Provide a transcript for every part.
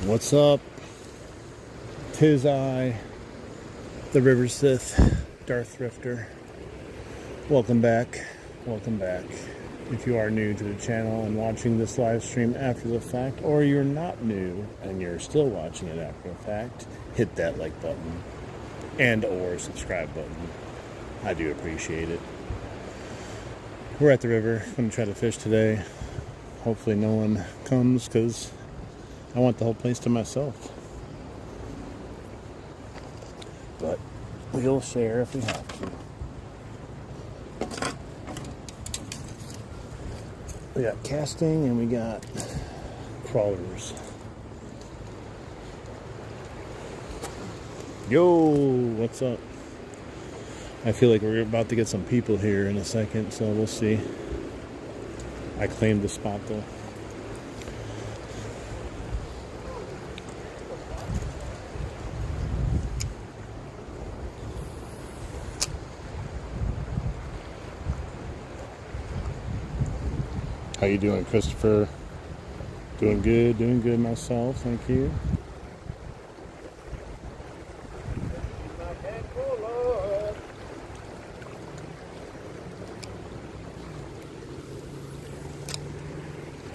What's up? Tis I, the River Sith, Darth Thrifter. Welcome back. Welcome back. If you are new to the channel and watching this live stream after the fact, or you're not new and you're still watching it after the fact, hit that like button and or subscribe button. I do appreciate it. We're at the river. Going to try to fish today. Hopefully no one comes because I want the whole place to myself. But we'll share if we have to. We got casting and we got crawlers. Yo, what's up? I feel like we're about to get some people here in a second, so we'll see. I claimed the spot though. How you doing, Christopher? Doing good myself, thank you.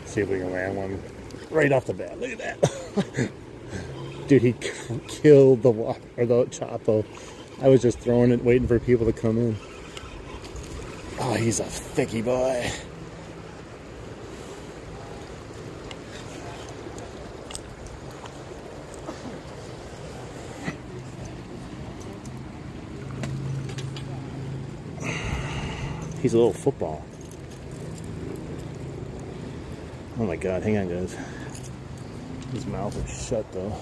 See if we can land one right off the bat. Look at that. Dude, he killed the water, or the Chapo. I was just throwing it, waiting for people to come in. Oh, he's a thicky boy. He's a little football. Oh my god, hang on guys. His mouth is shut though.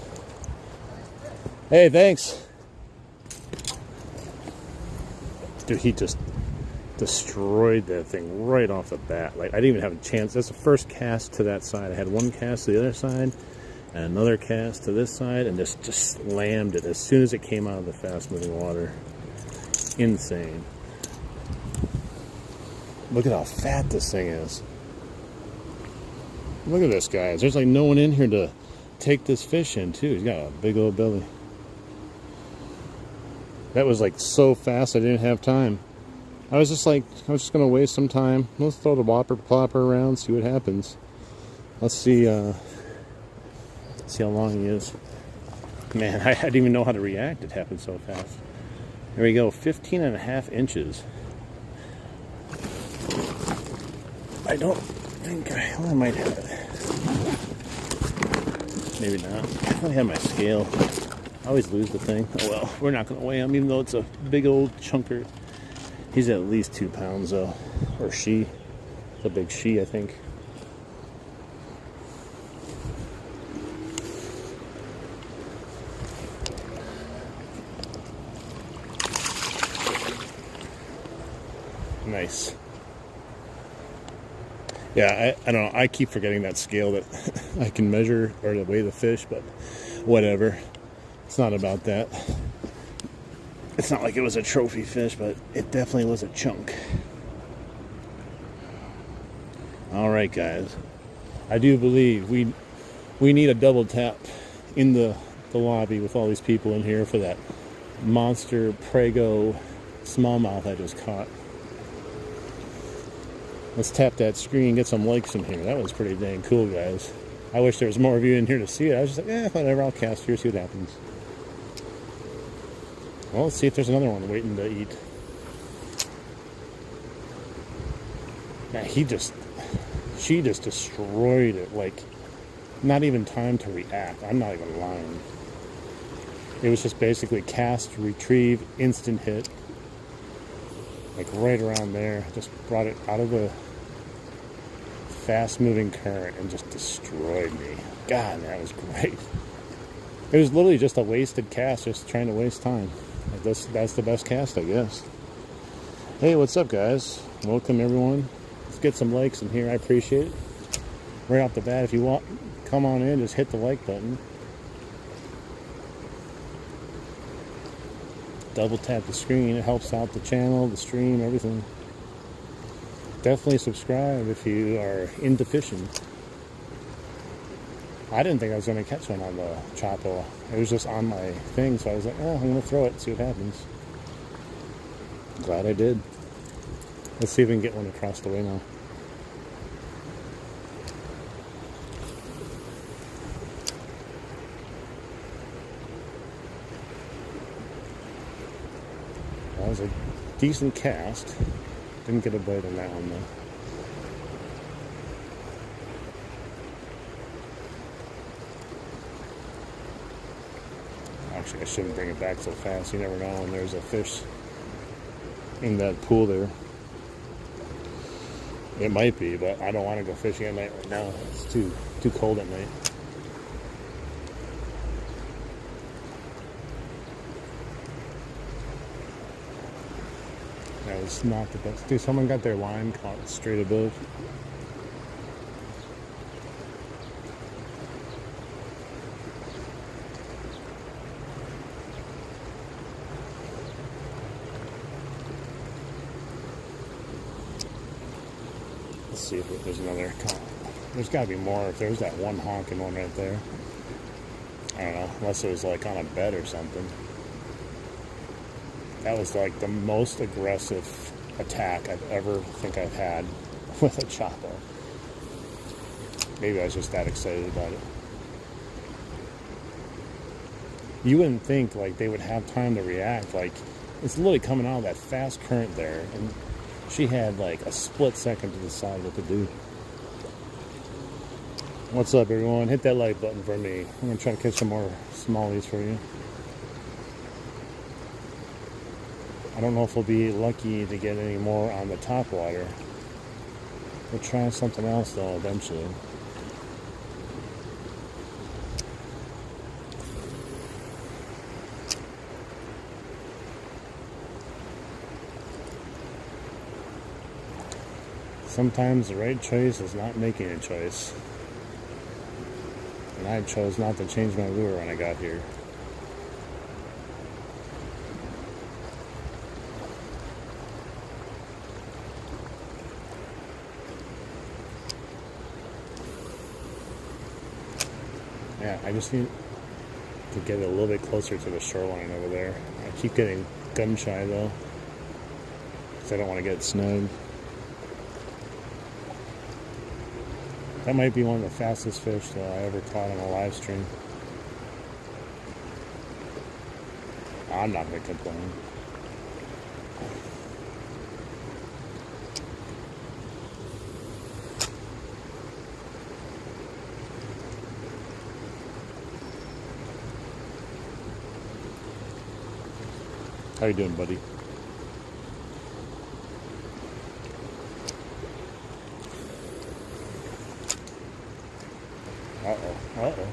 Hey, thanks. Dude, he just destroyed that thing right off the bat. Like, I didn't even have a chance. That's the first cast to that side. I had one cast to the other side and another cast to this side and just slammed it as soon as it came out of the fast moving water. Insane. Look at how fat this thing is. Look at this, guys. There's like no one in here to take this fish in, too. He's got a big old belly. That was like so fast I didn't have time. I was just going to waste some time. Let's throw the whopper plopper around, see what happens. Let's see how long he is. Man, I didn't even know how to react. It happened so fast. There we go, 15.5 inches. I don't think I might have it. Maybe not. I thought I had my scale. I always lose the thing. Oh well, we're not going to weigh him, even though it's a big old chunker. He's at least 2 pounds, though. Or she. It's a big she, I think. Nice. Yeah, I don't know. I keep forgetting that scale that I can measure or to weigh the fish, but whatever. It's not about that. It's not like it was a trophy fish, but it definitely was a chunk. All right, guys. I do believe we need a double tap in the lobby with all these people in here for that monster Prego smallmouth I just caught. Let's tap that screen, get some likes in here. That was pretty dang cool, guys. I wish there was more of you in here to see it. I was just like, whatever, I'll cast here, see what happens. Well, let's see if there's another one waiting to eat. Yeah, she just destroyed it. Like, not even time to react. I'm not even lying. It was just basically cast, retrieve, instant hit. Like right around there. Just brought it out of the fast moving current and just destroyed me. God, that was great. It was literally just a wasted cast, just trying to waste time. That's the best cast, I guess. Hey, what's up, guys? Welcome, everyone. Let's get some likes in here. I appreciate it. Right off the bat, if you want, come on in, just hit the like button. Double tap the screen. It helps out the channel, the stream, everything. Definitely subscribe if you are into fishing. I didn't think I was going to catch one on the Chapo. It was just on my thing, so I was like, oh, I'm going to throw it, see what happens. Glad I did. Let's see if we can get one across the way now. That was a decent cast. Didn't get a bite on that one though. Actually, I shouldn't bring it back so fast. You never know when there's a fish in that pool there. It might be, but I don't want to go fishing at night right now. It's too cold at night. That was not the best. Dude, someone got their line caught straight above. Let's see if there's another. There's got to be more. If there's that one honking one right there. I don't know, unless it was like on a bed or something. That was like the most aggressive attack I've ever had with a Chapo. Maybe I was just that excited about it. You wouldn't think like they would have time to react. Like it's literally coming out of that fast current there, and she had like a split second to decide what to do. What's up, everyone? Hit that like button for me. I'm gonna try to catch some more smallies for you. I don't know if we'll be lucky to get any more on the top water. We'll try something else though eventually. Sometimes the right choice is not making a choice. And I chose not to change my lure when I got here. Yeah, I just need to get a little bit closer to the shoreline over there. I keep getting gun shy though, because I don't want to get snagged. That might be one of the fastest fish that I ever caught on a live stream. I'm not going to complain. How you doing, buddy? Uh-oh, uh-oh.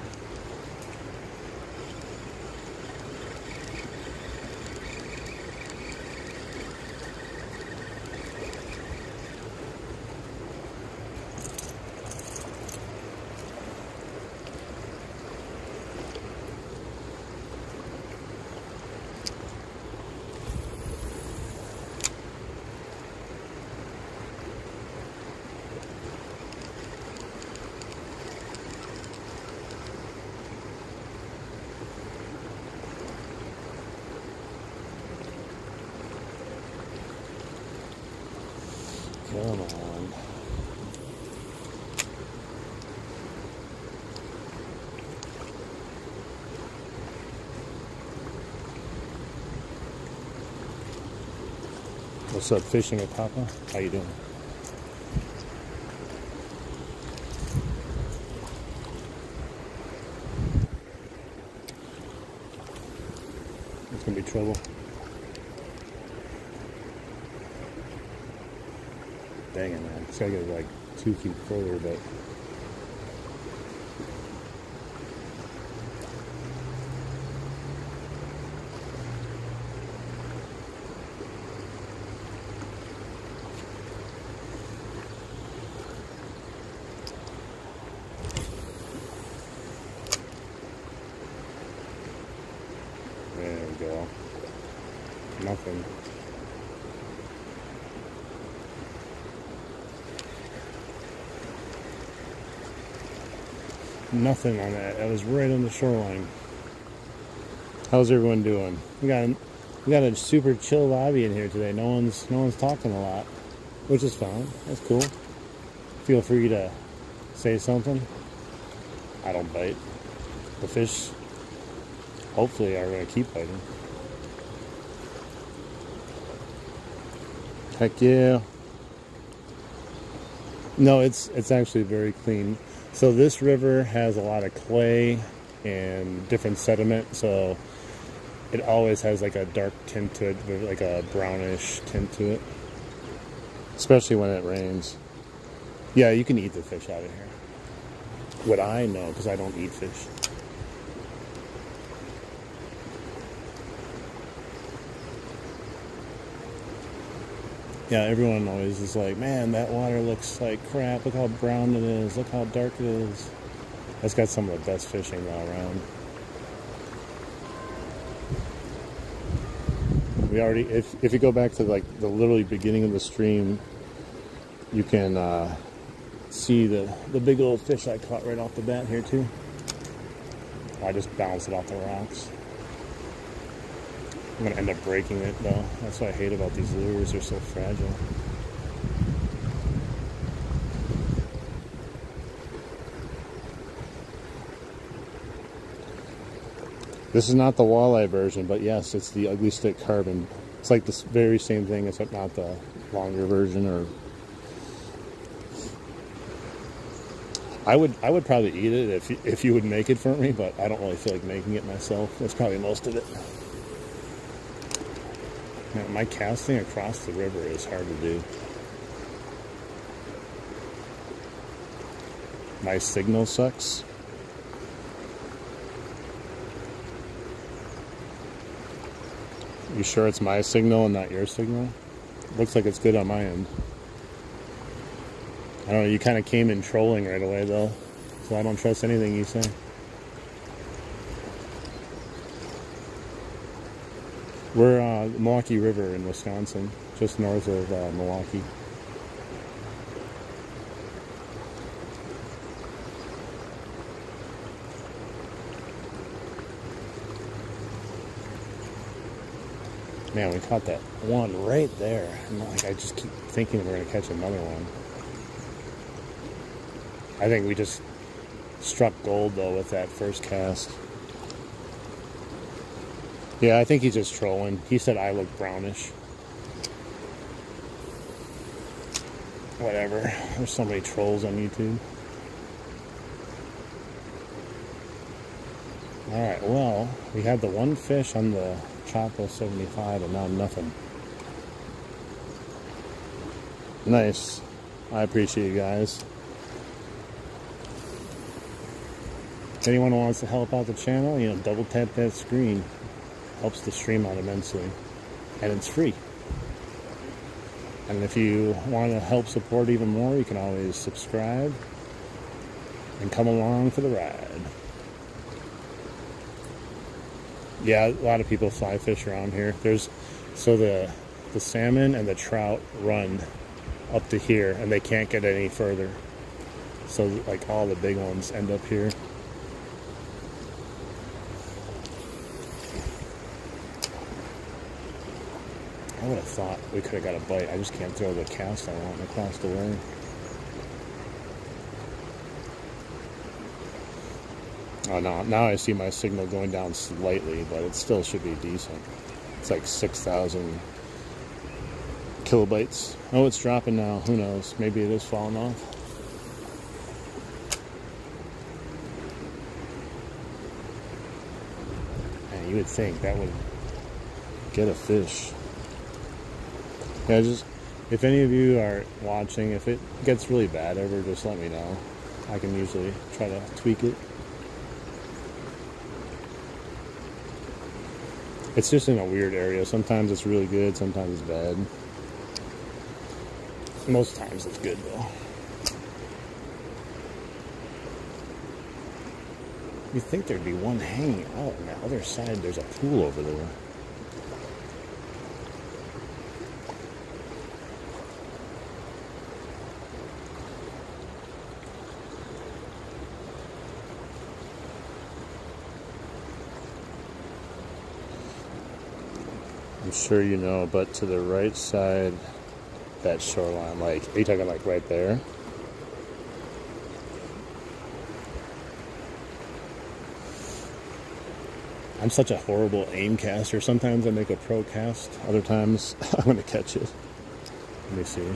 Come on. What's up, fishing at Papa? How you doing? It's gonna be trouble. Dang it, man. It's gotta get like 2 feet further, but there we go. Nothing. nothing on that. That was right on the shoreline. How's everyone doing? We got a super chill lobby in here today. No one's talking a lot, which is fine. That's cool. Feel free to say something. I don't bite. The fish, hopefully, are going to keep biting. Heck yeah. No, it's actually very clean. So this river has a lot of clay and different sediment, so it always has like a dark tint to it, like a brownish tint to it, especially when it rains. Yeah, you can eat the fish out of here. Would I? No, because I don't eat fish. Yeah, everyone always is like, man, that water looks like crap. Look how brown it is. Look how dark it is. That's got some of the best fishing all around. We already, if you go back to like the literally beginning of the stream, you can see the big old fish I caught right off the bat here too. I just bounced it off the rocks. I'm gonna end up breaking it though. That's what I hate about these lures, they're so fragile. This is not the walleye version, but yes, it's the ugly stick carbon. It's like the very same thing, except not the longer version. Or I would probably eat it if you would make it for me, but I don't really feel like making it myself. That's probably most of it. Man, my casting across the river is hard to do. My signal sucks. You sure it's my signal and not your signal? Looks like it's good on my end. I don't know, you kind of came in trolling right away though, so I don't trust anything you say. We're Milwaukee River in Wisconsin, just north of Milwaukee. Man, we caught that one right there. And like, I just keep thinking we're going to catch another one. I think we just struck gold, though, with that first cast. Yeah, I think he's just trolling. He said I look brownish. Whatever. There's so many trolls on YouTube. Alright, well, we had the one fish on the Chopo 75 and now nothing. Nice. I appreciate you guys. If anyone wants to help out the channel, you know, double tap that screen. Helps the stream out immensely. And it's free. And if you want to help support even more, you can always subscribe and come along for the ride. Yeah, a lot of people fly fish around here. So the salmon and the trout run up to here and they can't get any further. So like all the big ones end up here. I would have thought we could have got a bite. I just can't throw the cast I want across the way. Oh, no, now I see my signal going down slightly, but it still should be decent. It's like 6,000 kilobytes. Oh, it's dropping now. Who knows? Maybe it is falling off. Man, you would think that would get a fish. Yeah, just, if any of you are watching, if it gets really bad ever, just let me know. I can usually try to tweak it. It's just in a weird area. Sometimes it's really good, sometimes it's bad. Most times it's good, though. You'd think there'd be one hanging out on the other side. There's a pool over there. I'm sure you know, but to the right side, that shoreline, like, are you talking like right there? I'm such a horrible aim caster. Sometimes I make a pro cast. Other times I'm going to catch it. Let me see.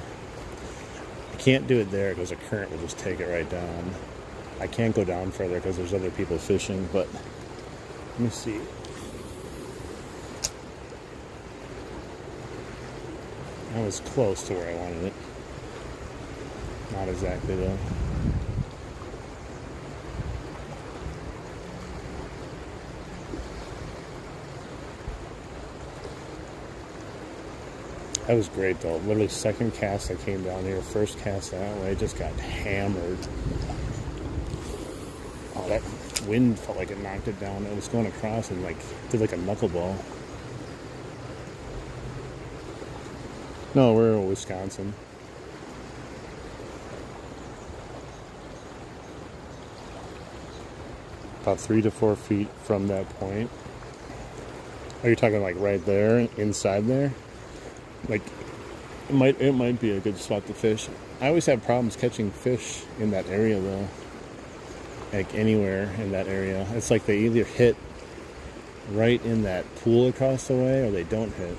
I can't do it there because the current will just take it right down. I can't go down further because there's other people fishing, but let me see. I was close to where I wanted it. Not exactly though. That was great though. Literally second cast I came down here, first cast that way, just got hammered. Oh, that wind felt like it knocked it down. It was going across and like did like a knuckleball. No, we're in Wisconsin. About 3 to 4 feet from that point. Are you talking like right there, inside there? Like, it might be a good spot to fish. I always have problems catching fish in that area though. Like anywhere in that area. It's like they either hit right in that pool across the way or they don't hit.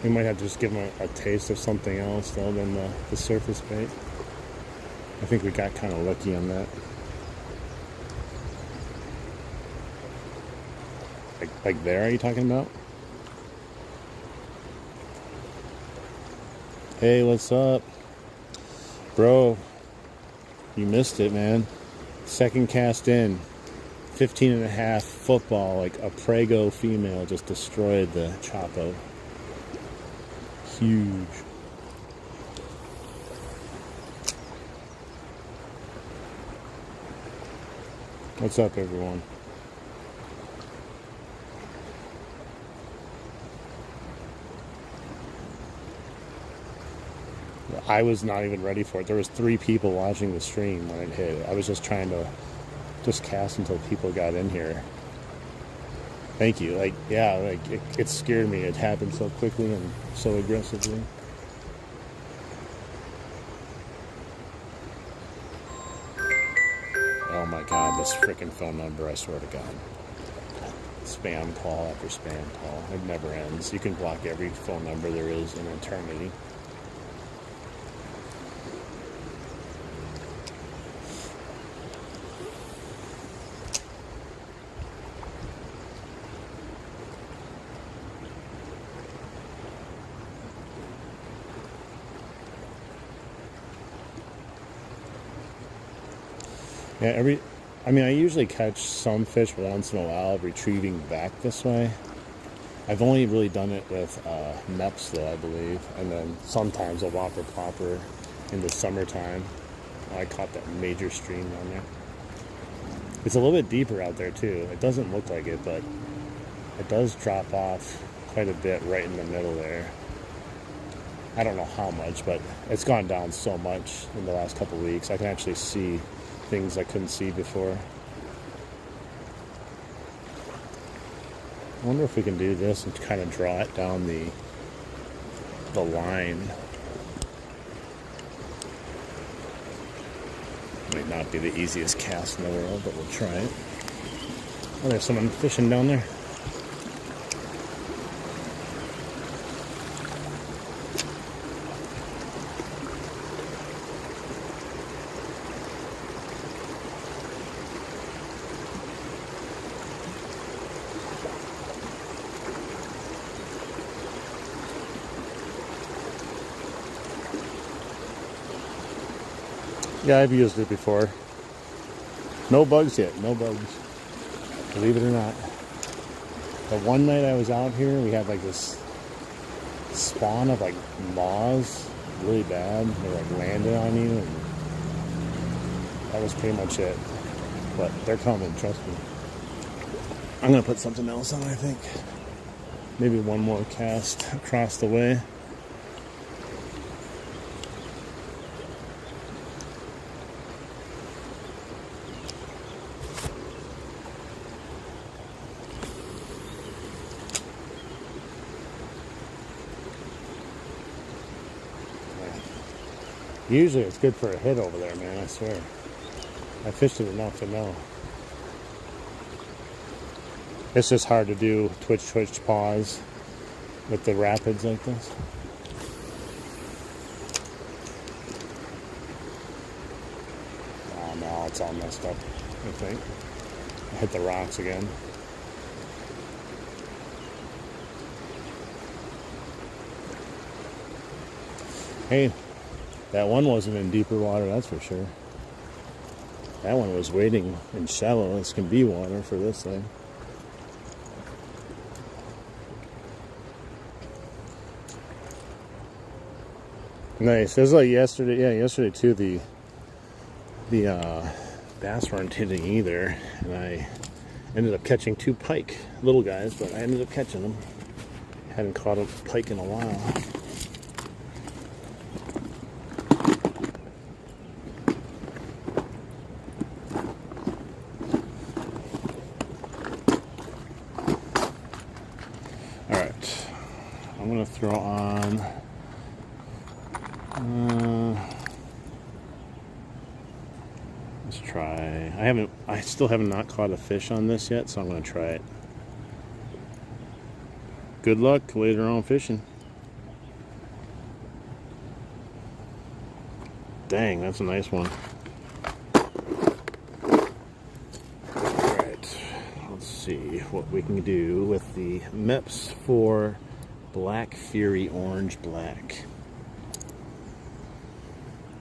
We might have to just give them a taste of something else though than the surface bait. I think we got kind of lucky on that. Like there, are you talking about? Hey, what's up? Bro, you missed it, man. Second cast in. 15 and a half football, like a Prego female just destroyed the Chapo. Huge. What's up, everyone? I was not even ready for it. There was 3 people watching the stream when it hit. I was just trying to just cast until people got in here. Thank you. Like, yeah, like it scared me. It happened so quickly and so aggressively. Oh my God, this freaking phone number, I swear to God. Spam call after spam call. It never ends. You can block every phone number there is in eternity. Yeah, I usually catch some fish once in a while retrieving back this way. I've only really done it with neps though, I believe. And then sometimes a whopper plopper in the summertime. I caught that major stream down there. It's a little bit deeper out there too. It doesn't look like it, but it does drop off quite a bit right in the middle there. I don't know how much, but it's gone down so much in the last couple of weeks. I can actually see things I couldn't see before. I wonder if we can do this and kind of draw it down the line. Might not be the easiest cast in the world, but we'll try it. Oh, there's someone fishing down there. Yeah, I've used it before. No bugs yet, no bugs. Believe it or not. The one night I was out here, we had like this spawn of like moths, really bad. They like landed on you, and that was pretty much it. But they're coming, trust me. I'm gonna put something else on, I think. Maybe one more cast across the way. Usually it's good for a hit over there, man, I swear. I fished it enough to know. It's just hard to do twitch, pause with the rapids like this. Oh no, it's all messed up, I think. I hit the rocks again. Hey, that one wasn't in deeper water, that's for sure. That one was waiting in shallow as can be water for this thing. Nice. It was like yesterday. Yeah, yesterday too. The bass weren't hitting either, and I ended up catching 2 pike, little guys, but I ended up catching them. Hadn't caught a pike in a while. All right, I'm gonna throw on. Let's try. I still have not caught a fish on this yet, so I'm going to try it. Good luck later on fishing. Dang, that's a nice one. Alright, let's see what we can do with the MEPS for Black Fury Orange Black.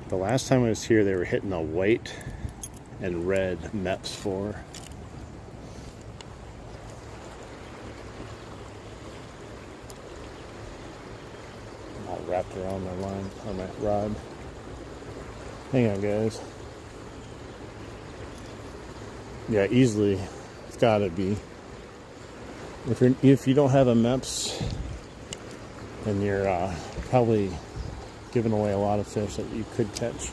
The last time I was here, they were hitting a white and red MEPS 4. All wrapped around my line, on my rod. Hang on, guys. Yeah, easily. It's gotta be. If you don't have a MEPS, then you're probably giving away a lot of fish that you could catch.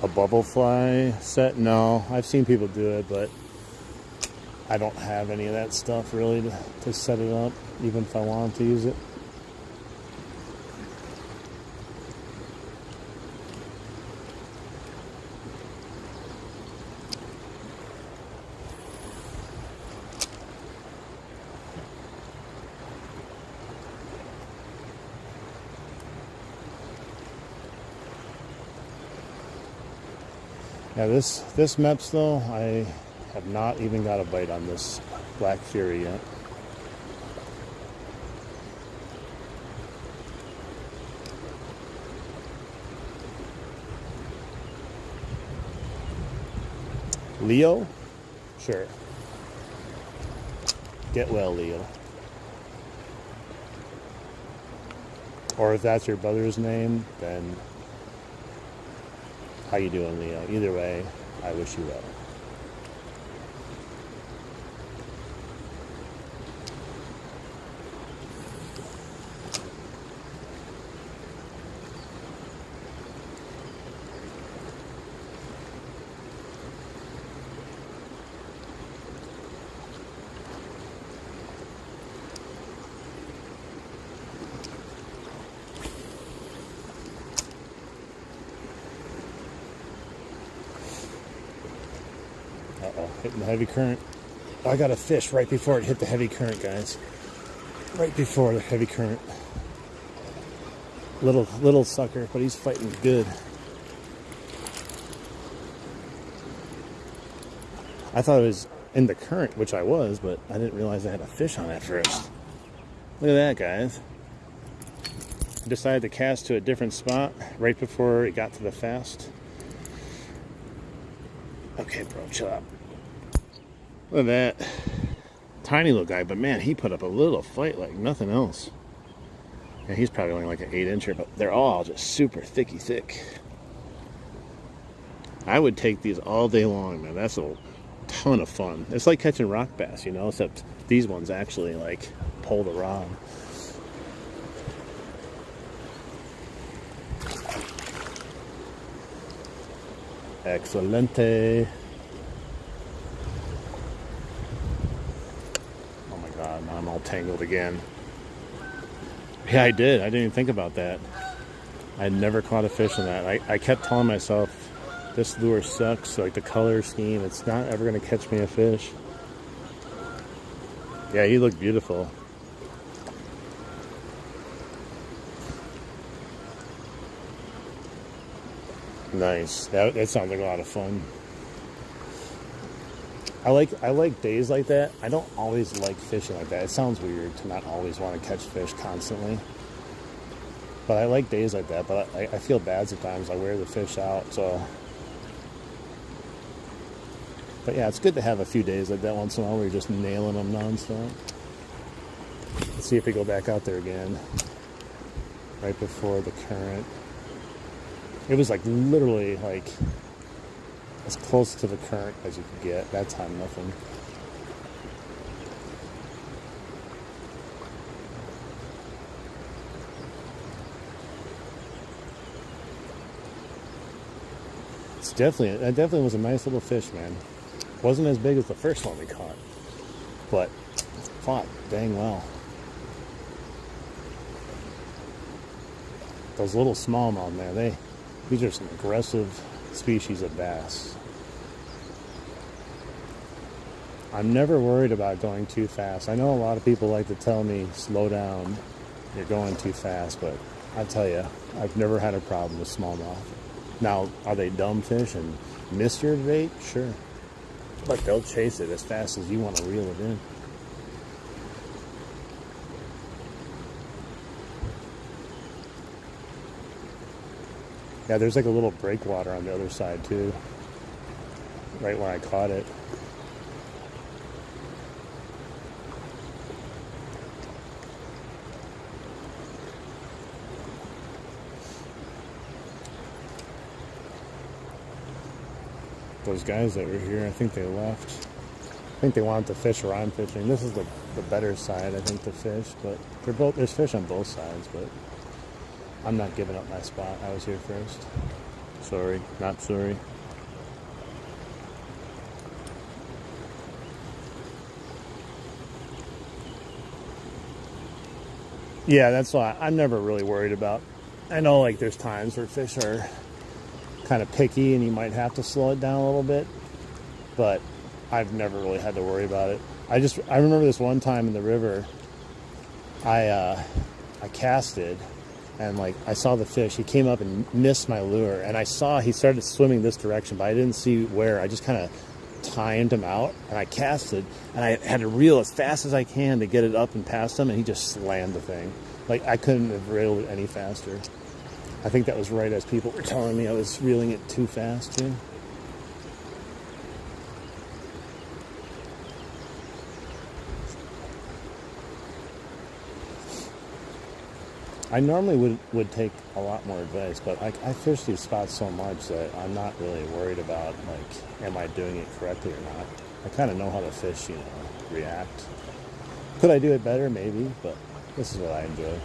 A bubble fly set? No, I've seen people do it, but I don't have any of that stuff really to set it up, even if I wanted to use it. Yeah, this MEPS though, I have not even got a bite on this Black Fury yet. Leo? Sure. Get well, Leo. Or if that's your brother's name, then how you doing, Leo? Either way, I wish you well. Uh-oh, hitting the heavy current. I got a fish right before it hit the heavy current, guys. Right before the heavy current. Little sucker, but he's fighting good. I thought it was in the current, which I was, but I didn't realize I had a fish on at first. Look at that, guys. I decided to cast to a different spot right before it got to the fast. Okay, bro, chill out. Look at that. Tiny little guy, but man, he put up a little fight like nothing else. And he's probably only like an 8-incher, but they're all just super thick. I would take these all day long, man. That's a ton of fun. It's like catching rock bass, you know, except these ones actually like pull the rod. Excelente. Oh my god, now I'm all tangled again. Yeah, I did. I didn't even think about that. I never caught a fish in that. I kept telling myself, this lure sucks. Like the color scheme, it's not ever going to catch me a fish. Yeah, he looked beautiful. Nice. That sounds like a lot of fun. I like days like that. I don't always like fishing like that. It sounds weird to not always want to catch fish constantly. But I like days like that. But I feel bad sometimes. I wear the fish out. So, but yeah, it's good to have a few days like that once in a while where you're just nailing them nonstop. Let's see if we go back out there again. Right before the current. It was like literally like as close to the current as you could get. That time, nothing. That definitely was a nice little fish, man. Wasn't as big as the first one we caught, but fought dang well. Those little smallmouth, man, these are some aggressive species of bass. I'm never worried about going too fast. I know a lot of people like to tell me, slow down, you're going too fast, but I tell you, I've never had a problem with smallmouth. Now, are they dumb fish and miss your bait? Sure. But they'll chase it as fast as you want to reel it in. Yeah, there's like a little breakwater on the other side too. Right where I caught it. Those guys that were here, I think they left. I think they wanted to fish where I'm fishing. This is the better side, I think, to fish, but there's fish on both sides, but I'm not giving up my spot. I was here first. Sorry, not sorry. Yeah, that's why I'm never really worried about. I know like there's times where fish are kind of picky and you might have to slow it down a little bit, but I've never really had to worry about it. I remember this one time in the river, I casted and like I saw the fish. He came up and missed my lure, and I saw he started swimming this direction, but I didn't see where. I just kind of timed him out, and I casted, and I had to reel as fast as I can to get it up and past him, and he just slammed the thing. Like I couldn't have reeled it any faster. I think that was right as people were telling me I was reeling it too fast too. I normally would take a lot more advice, but I fish these spots so much that I'm not really worried about, like, am I doing it correctly or not. I kind of know how the fish, react. Could I do it better? Maybe, but this is what I enjoy.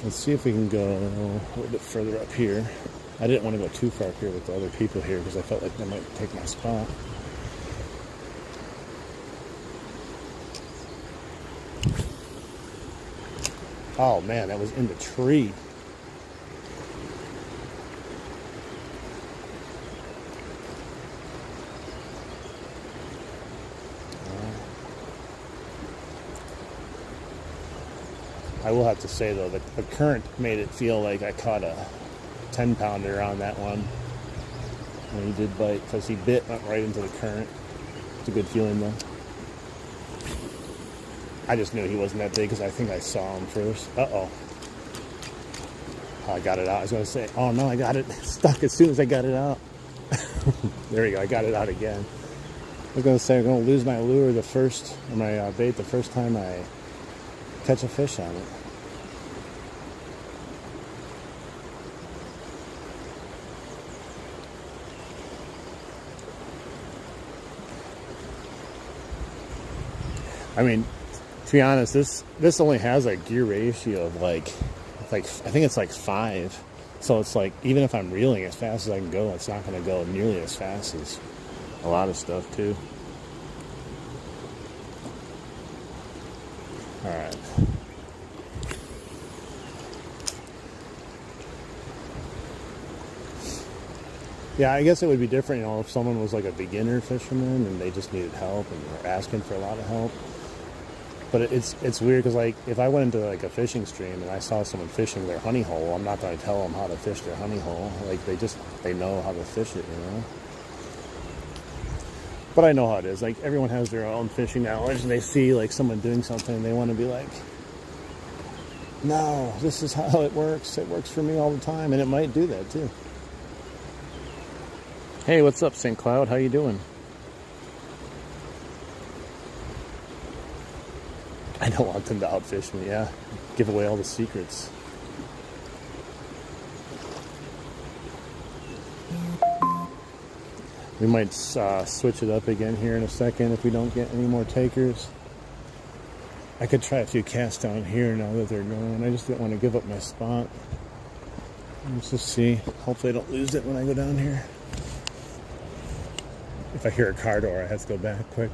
Let's see if we can go a little bit further up here. I didn't want to go too far up here with the other people here because I felt like they might take my spot. Oh man, that was in the tree. I will have to say though, the current made it feel like I caught a 10-pounder on that one when he did bite, because he went right into the current. It's a good feeling though. I just knew he wasn't that big because I think I saw him first. Uh-oh. I got it out. I was going to say, oh no, I got it stuck as soon as I got it out. There we go. I got it out again. I was going to say I'm going to lose my lure my bait the first time I catch a fish on it. I mean, to be honest, this only has a gear ratio of like I think it's like 5. So it's like even if I'm reeling as fast as I can go, it's not going to go nearly as fast as a lot of stuff too. Alright. Yeah, I guess it would be different, you know, if someone was like a beginner fisherman and they just needed help and were asking for a lot of help. But it's weird because, like, if I went into like a fishing stream and I saw someone fishing their honey hole, I'm not going to tell them how to fish their honey hole. Like, they know how to fish it, you know. But I know how it is. Like, everyone has their own fishing knowledge, and they see like someone doing something, and they want to be like, "No, this is how it works. It works for me all the time," and it might do that too. Hey, what's up, St. Cloud? How you doing? I don't want them to outfish me, yeah. Give away all the secrets. We might switch it up again here in a second if we don't get any more takers. I could try a few casts down here now that they're going. I just don't want to give up my spot. Let's just see. Hopefully I don't lose it when I go down here. If I hear a car door, I have to go back quick.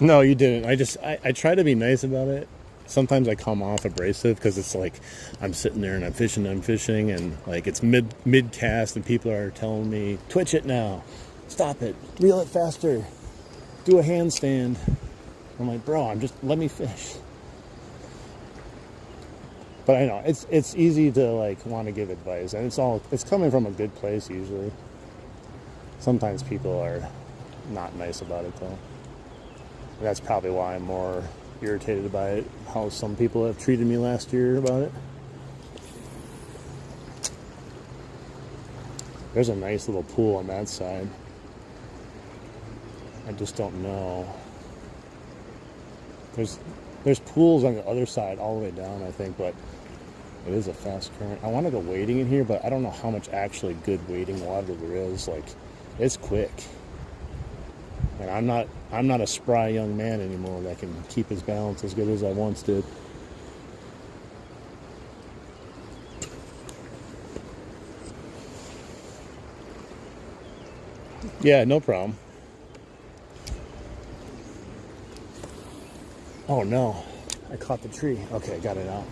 No, you didn't. I try to be nice about it. Sometimes I come off abrasive because it's like I'm sitting there and I'm fishing and like it's mid cast and people are telling me, "Twitch it now, stop it, reel it faster, do a handstand." I'm like, "Bro, let me fish." But I know it's easy to like want to give advice, and it's coming from a good place usually. Sometimes people are not nice about it though. And that's probably why I'm more irritated by it, how some people have treated me last year about it. There's a nice little pool on that side. I just don't know. There's pools on the other side all the way down, I think, but it is a fast current. I want to go wading in here, but I don't know how much actually good wading water there is. Like, it's quick. And I'm not a spry young man anymore that can keep his balance as good as I once did. Yeah, no problem. Oh no, I caught the tree. Okay, got it out.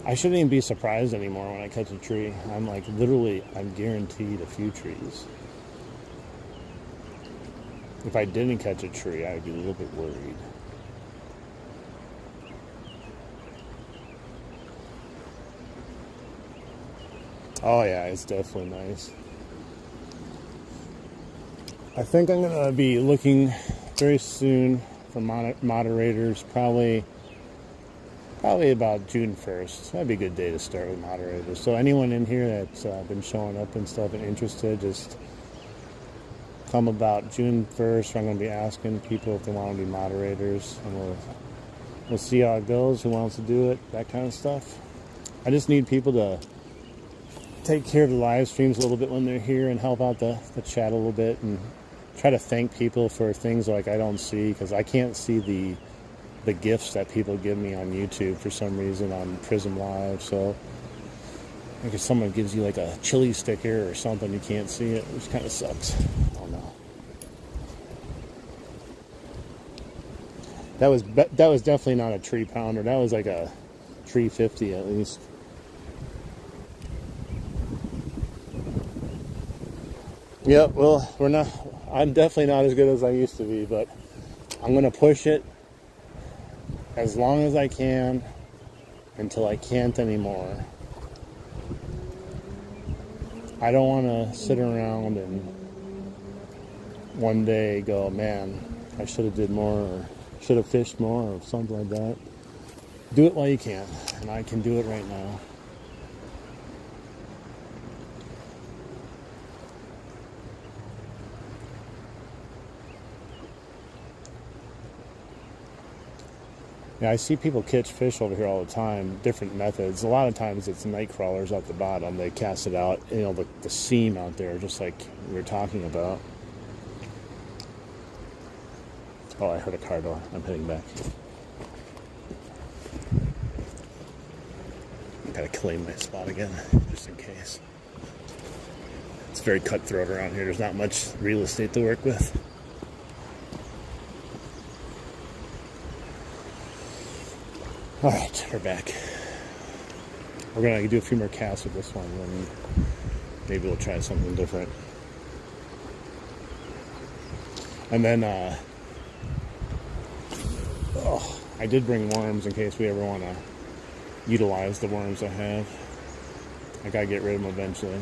I shouldn't even be surprised anymore when I catch a tree. I'm like, literally, I'm guaranteed a few trees. If I didn't catch a tree, I would be a little bit worried. Oh yeah, it's definitely nice. I think I'm going to be looking very soon for moderators, probably about June 1st. That'd be a good day to start with moderators. So anyone in here that's been showing up and stuff and interested, just come about June 1st. I'm going to be asking people if they want to be moderators, and we'll see how it goes, who wants to do it, that kind of stuff. I just need people to take care of the live streams a little bit when they're here and help out the chat a little bit and try to thank people for things like I don't see, because I can't see the gifts that people give me on YouTube for some reason on Prism Live. So like if someone gives you like a chili sticker or something, you can't see it, which kind of sucks. Oh no. That was definitely not a tree pounder. That was like a 350 at least. Yep, well, I'm definitely not as good as I used to be, but I'm going to push it as long as I can until I can't anymore. I don't want to sit around and one day go, man, I should have did more or should have fished more or something like that. Do it while you can, and I can do it right now. Yeah, I see people catch fish over here all the time, different methods. A lot of times it's night crawlers at the bottom. They cast it out, the seam out there, just like we were talking about. Oh, I heard a car door. I'm heading back. gotta claim my spot again, just in case. It's very cutthroat around here. There's not much real estate to work with. All right, we're back. We're gonna do a few more casts with this one, and maybe we'll try something different. And then, I did bring worms in case we ever want to utilize the worms I have. I gotta get rid of them eventually.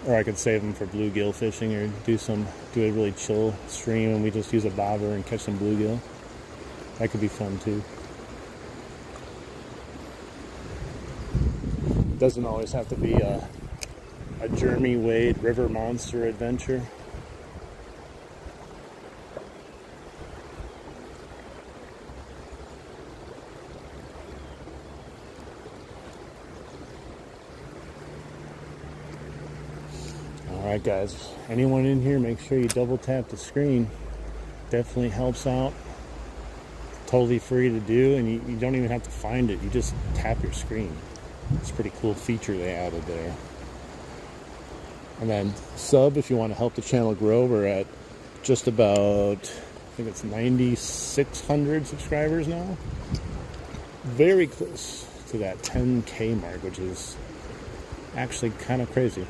Or I could save them for bluegill fishing, or do a really chill stream and we just use a bobber and catch some bluegill. That could be fun too. Doesn't always have to be a Jeremy Wade river monster adventure. Alright guys, anyone in here, make sure you double tap the screen. Definitely helps out. Totally free to do, and you don't even have to find it. You just tap your screen. It's a pretty cool feature they added there. And then sub if you want to help the channel grow. We're at just about, I think it's 9,600 subscribers now. Very close to that 10K mark, which is actually kind of crazy.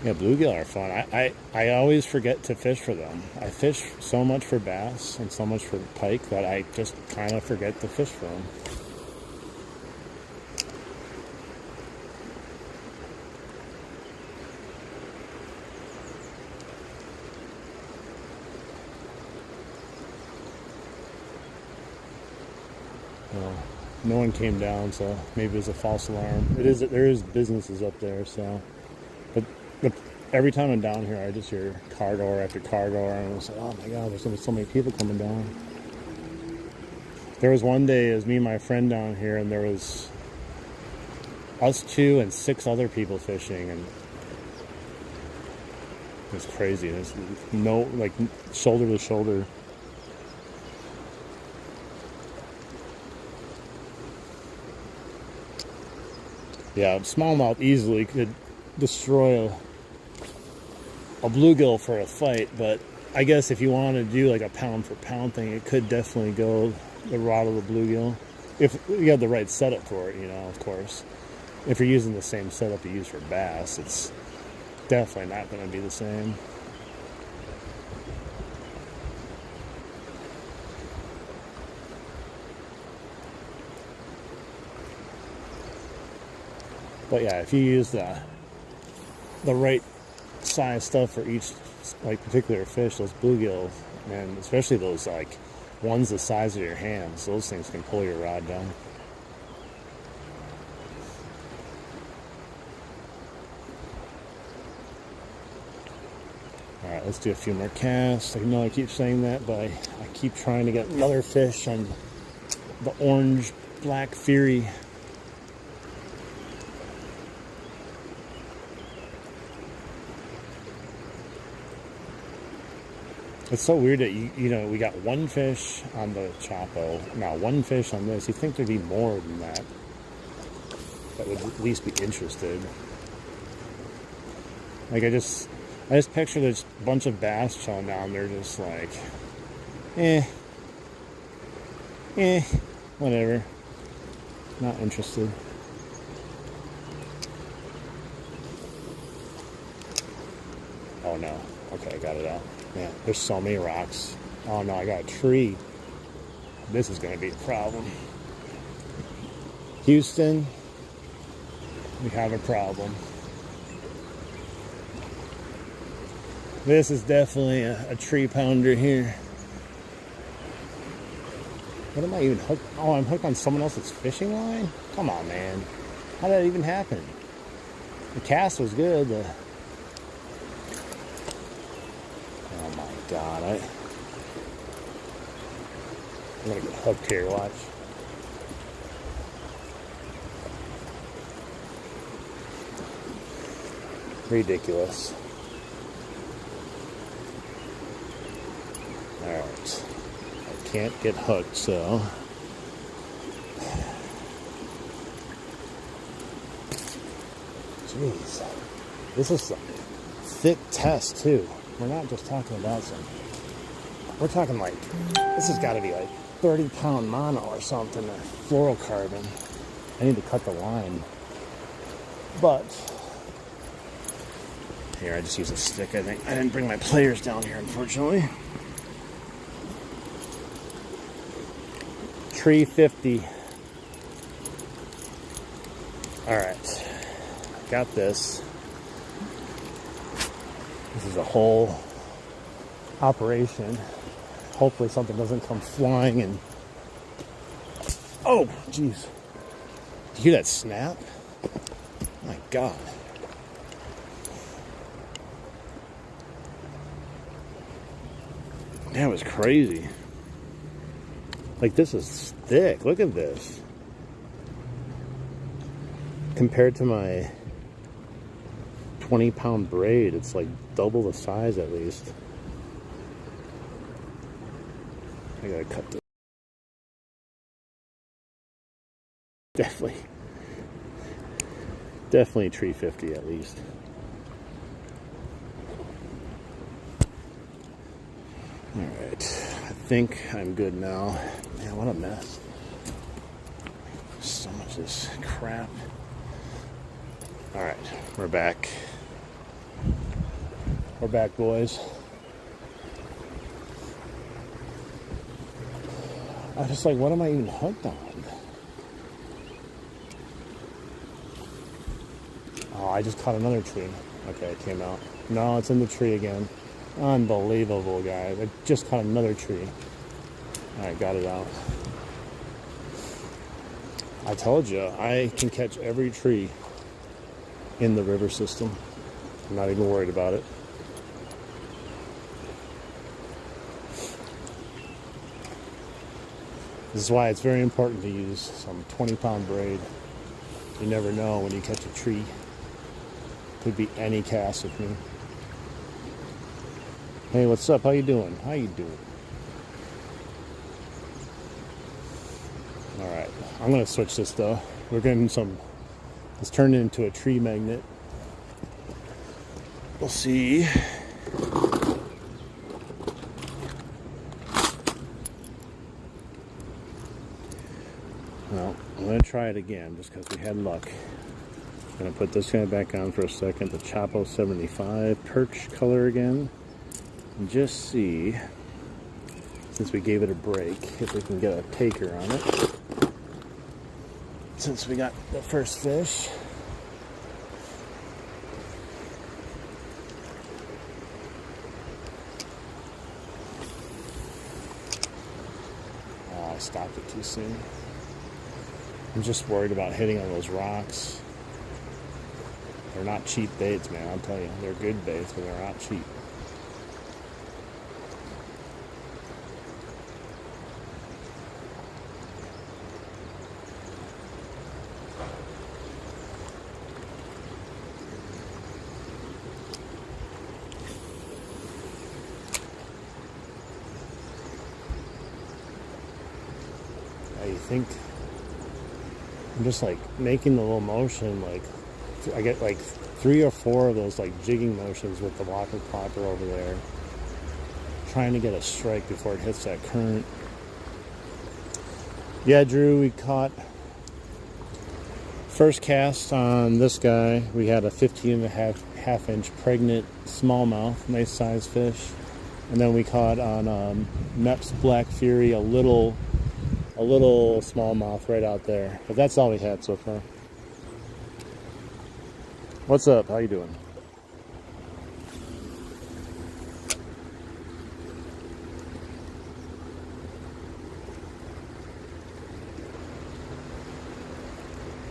Yeah, bluegill are fun. I always forget to fish for them. I fish so much for bass and so much for pike that I just kind of forget to fish for them. Well, no one came down, so maybe it was a false alarm. There is businesses up there, so. But every time I'm down here, I just hear car door after car door, and I was like, oh my god, there's so many people coming down. There was one day, it was me and my friend down here, and there was us two and 6 other people fishing, and it was crazy. There's no, like, shoulder to shoulder. Yeah, smallmouth easily could destroy a bluegill for a fight, but I guess if you want to do like a pound for pound thing, it could definitely go the route of the bluegill. If you have the right setup for it, you know, of course. If you're using the same setup you use for bass, it's definitely not going to be the same. But yeah, if you use the right size stuff for each like particular fish, those bluegills, and especially those like ones the size of your hands, those things can pull your rod down. All right, let's do a few more casts. I know I keep saying that, but I keep trying to get another fish on the orange black fury. It's so weird that you know, we got one fish on the Chapo, now one fish on this. You think there'd be more than that would at least be interested. Like I just picture this bunch of bass chilling down there, just like, whatever. Not interested. Oh no. Okay, I got it out. Yeah, there's so many rocks. Oh no, I got a tree. This is going to be a problem. Houston, we have a problem. This is definitely a tree pounder here. What am I even hooked? Oh, I'm hooked on someone else's fishing line? Come on, man. How did that even happen? The cast was good. Oh my god, I'm gonna get hooked here, watch. Ridiculous. Alright. can't get hooked, so. Jeez. This is a thick test, too. We're not just talking about some. We're talking like, this has got to be like 30-pound mono or something, or fluorocarbon. I need to cut the line. But, here, I just use a stick, I think. I didn't bring my pliers down here, unfortunately. Tree 50. Alright. Got this. This is a whole operation. Hopefully something doesn't come flying and... Oh, jeez. Did you hear that snap? Oh my God. That was crazy. Like, this is thick. Look at this. Compared to my 20-pound braid, it's like double the size at least. I gotta cut this. Definitely tree 50 at least. Alright, I think I'm good now. Man, what a mess. So much of this crap. Alright, we're back. We're back, boys. I was just like, what am I even hooked on? Oh, I just caught another tree. Okay, it came out. No, it's in the tree again. Unbelievable, guys. I just caught another tree. Alright, got it out. I told you, I can catch every tree in the river system. I'm not even worried about it. This is why it's very important to use some 20-pound braid. You never know when you catch a tree. Could be any cast with me. Hey, what's up? How you doing? How you doing? Alright, I'm going to switch this though. We're getting some... It's turned into a tree magnet. We'll see. Well, I'm going to try it again just because we had luck. I'm going to put this guy back on for a second. The Chapo 75 perch color again. And just see, since we gave it a break, if we can get a taker on it. Since we got the first fish. Oh, I stopped it too soon. I'm just worried about hitting on those rocks. They're not cheap baits, man, I'll tell you. They're good baits, but they're not cheap. I think I'm just like making the little motion, like I get like 3 or 4 of those like jigging motions with the walker plopper over there, trying to get a strike before it hits that current. Yeah, Drew, we caught first cast on this guy. We had a 15.5 inch pregnant smallmouth, nice size fish, and then we caught on Mep's Black Fury a little smallmouth right out there. But that's all we had so far. What's up? How you doing?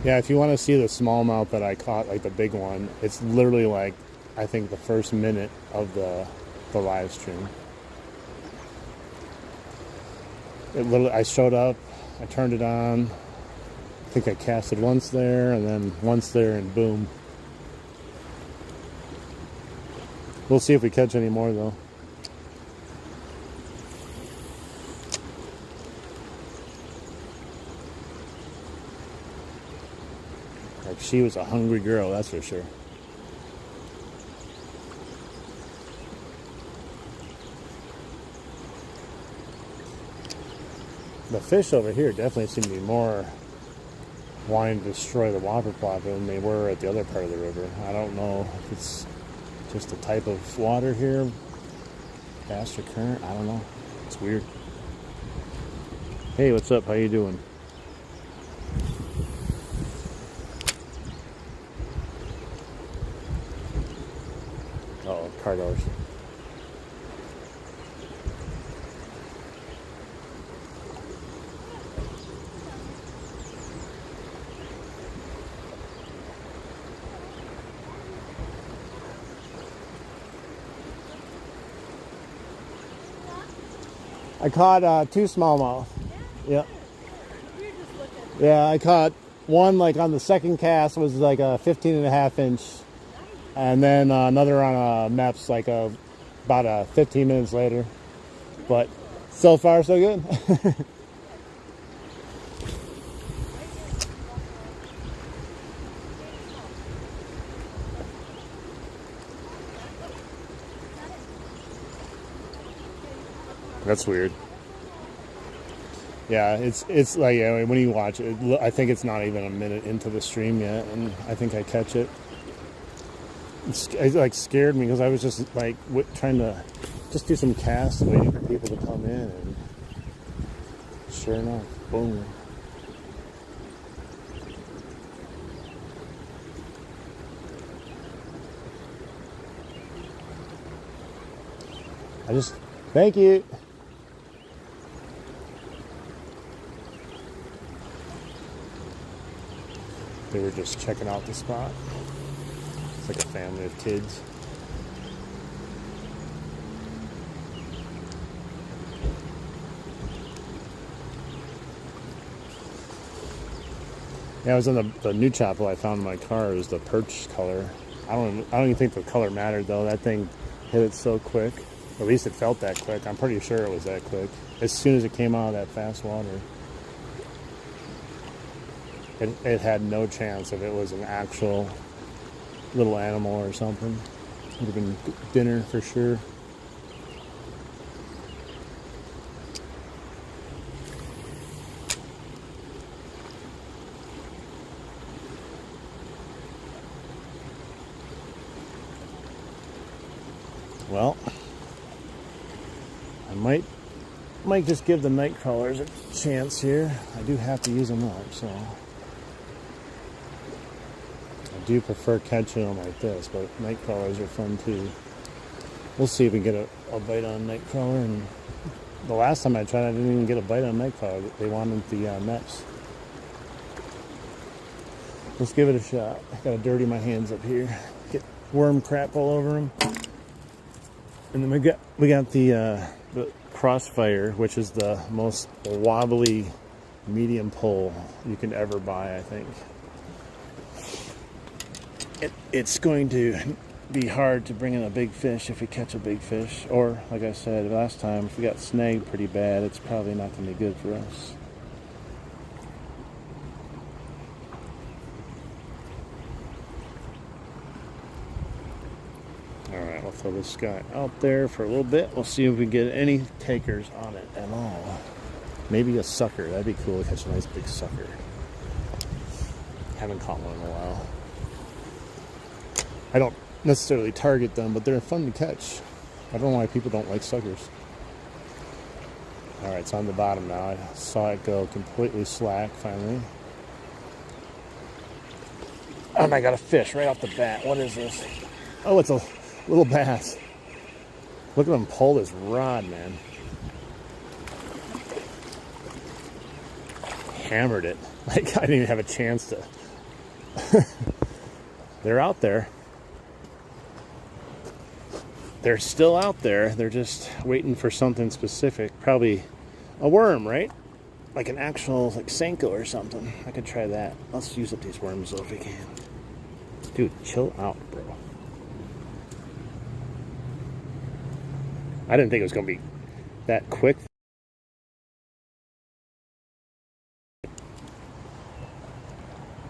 Yeah, if you want to see the smallmouth that I caught, like the big one, it's literally like, I think the first minute of the live stream. It literally, I showed up, I turned it on, I think I casted once there, and then once there, and boom. We'll see if we catch any more, though. Like, she was a hungry girl, that's for sure. The fish over here definitely seem to be more wanting to destroy the whopper plopper than they were at the other part of the river. I don't know if it's just the type of water here, faster current, I don't know. It's weird. Hey, what's up? How you doing? Oh, car doors. I caught 2 smallmouth. Yeah. Yeah, I caught one like on the second cast was like a 15.5 inch, and then another on a Meps like about 15 minutes later. But so far so good. That's weird. Yeah, it's like, yeah, when you watch it, I think it's not even a minute into the stream yet, and I think I catch it. It like scared me because I was just like trying to just do some casts, waiting for people to come in, and sure enough, boom. Thank you. They were just checking out the spot. It's like a family of kids. Yeah, I was in the new chapel I found in my car. It was the perch color. I don't even think the color mattered though. That thing hit it so quick. At least it felt that quick. I'm pretty sure it was that quick. As soon as it came out of that fast water. It had no chance if it was an actual little animal or something. It would have been dinner for sure. Well, I might just give the night crawlers a chance here. I do have to use them up, so I do prefer catching them like this, but night crawlers are fun too. We'll see if we get a bite on a night crawler. And the last time I tried, I didn't even get a bite on a night crawler. They wanted the Meps. Let's give it a shot. I gotta dirty my hands up here. Get worm crap all over them. And then we got the Crossfire, which is the most wobbly medium pole you can ever buy, I think. It's going to be hard to bring in a big fish if we catch a big fish, or like I said last time, if we got snagged pretty bad, it's probably not going to be good for us. Alright, I'll throw this guy out there for a little bit. We'll see if we get any takers on it at all. Maybe a sucker. That'd be cool to catch a nice big sucker. Haven't caught one in a while. I don't necessarily target them, but they're fun to catch. I don't know why people don't like suckers. Alright, it's on the bottom now. I saw it go completely slack finally. And I got a fish right off the bat. What is this? Oh, it's a little bass. Look at him pull this rod, man. Hammered it. Like, I didn't even have a chance to. They're out there. They're still out there. They're just waiting for something specific. Probably a worm, right? Like an actual like Senko or something. I could try that. Let's use up these worms though if we can. Dude, chill out, bro. I didn't think it was going to be that quick.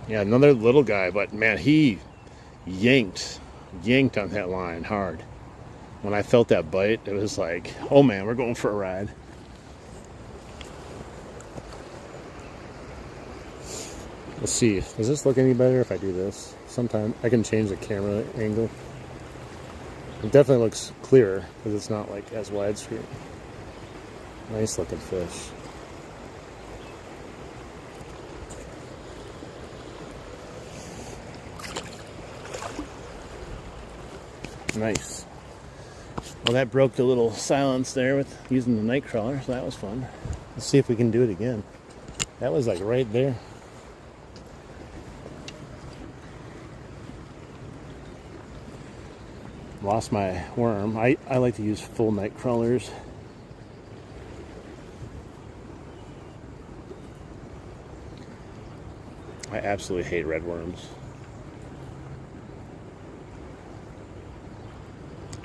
Yeah, another little guy, but man, he yanked on that line hard. When I felt that bite, it was like, oh man, we're going for a ride. Let's see, does this look any better if I do this? Sometimes I can change the camera angle. It definitely looks clearer because it's not like as widescreen. Nice looking fish. Nice. Well, that broke the little silence there with using the night crawler, so that was fun. Let's see if we can do it again. That was like right there. Lost my worm. I like to use full night crawlers. I absolutely hate red worms.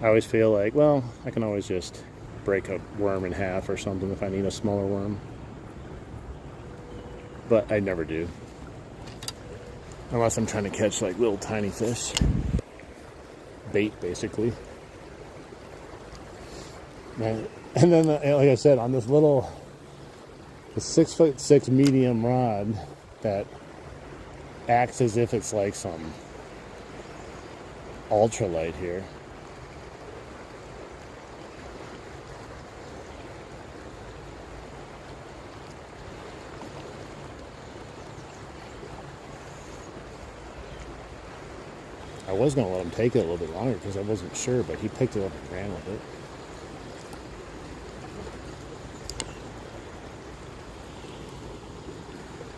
I always feel like, well, I can always just break a worm in half or something if I need a smaller worm. But I never do. Unless I'm trying to catch like little tiny fish. Bait, basically. And then, like I said, on this little, the 6'6" medium rod that acts as if it's like some ultralight here. I was going to let him take it a little bit longer because I wasn't sure, but he picked it up and ran with it.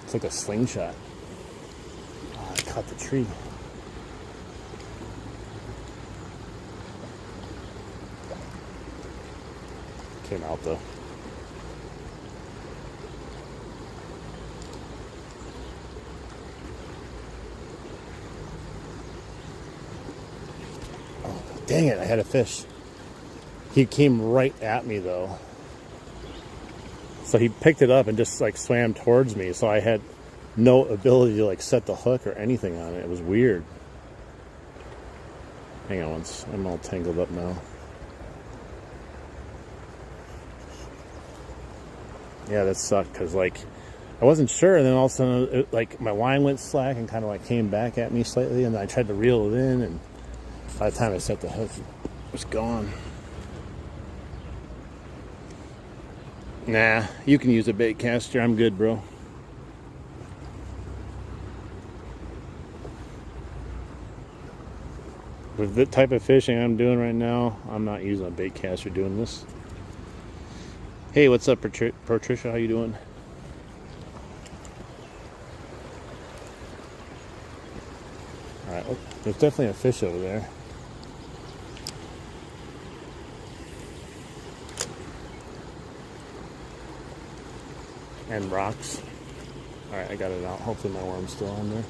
It's like a slingshot. Oh, I caught the tree. Came out though. Dang it, I had a fish. He came right at me though. So he picked it up and just like swam towards me. So I had no ability to like set the hook or anything on it. It was weird. Hang on once, I'm all tangled up now. Yeah, that sucked because like I wasn't sure, and then all of a sudden it, like my line went slack and kind of like came back at me slightly, and then I tried to reel it in, and by the time I set the hook, it was gone. Nah, you can use a bait caster. I'm good, bro. With the type of fishing I'm doing right now, I'm not using a bait caster doing this. Hey, what's up, Patricia? How you doing? All right, oh, there's definitely a fish over there. And rocks. All right, I got it out. Hopefully my worm's still on there.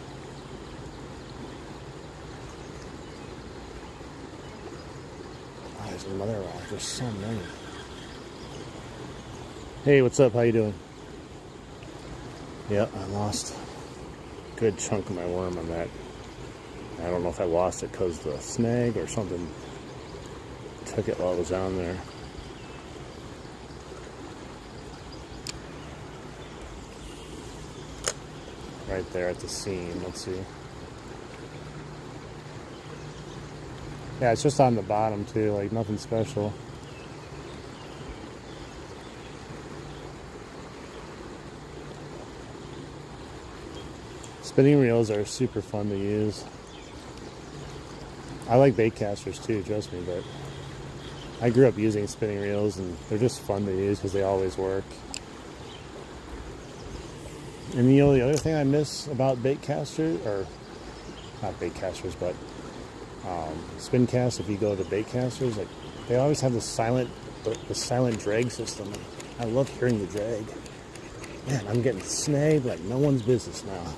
Oh, there's another rock. There's so many. Hey, what's up? How you doing? Yep, I lost a good chunk of my worm on that. I don't know if I lost it because the snag or something took it while it was down there. Right there at the seam. Let's see. Yeah, it's just on the bottom too, like nothing special. Spinning reels are super fun to use. I like bait casters too, trust me, but I grew up using spinning reels and they're just fun to use because they always work. And you know, the other thing I miss about bait casters, or not bait casters, but spin casts, if you go to bait casters, like they always have the silent drag system. I love hearing the drag. Man, I'm getting snagged like no one's business now.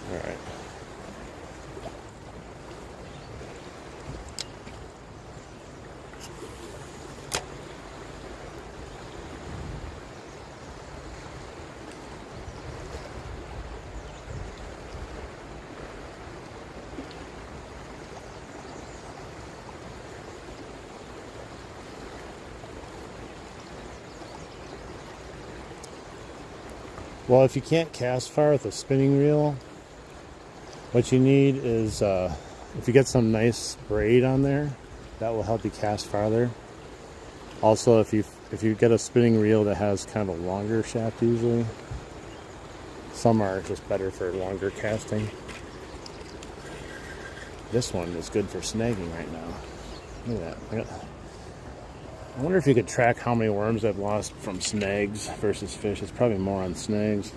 All right. Well, if you can't cast far with a spinning reel, what you need is, if you get some nice braid on there, that will help you cast farther. Also, if you get a spinning reel that has kind of a longer shaft usually, some are just better for longer casting. This one is good for snagging right now. Look at that. I wonder if you could track how many worms I've lost from snags versus fish. It's probably more on snags.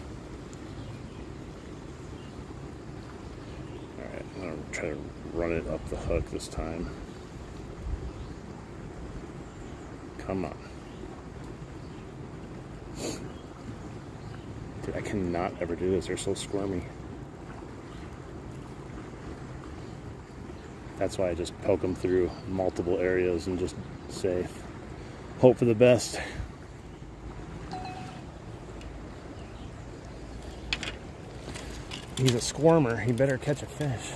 Alright, I'm going to try to run it up the hook this time. Come on. Dude, I cannot ever do this. They're so squirmy. That's why I just poke them through multiple areas and just say, hope for the best. He's a squirmer. He better catch a fish.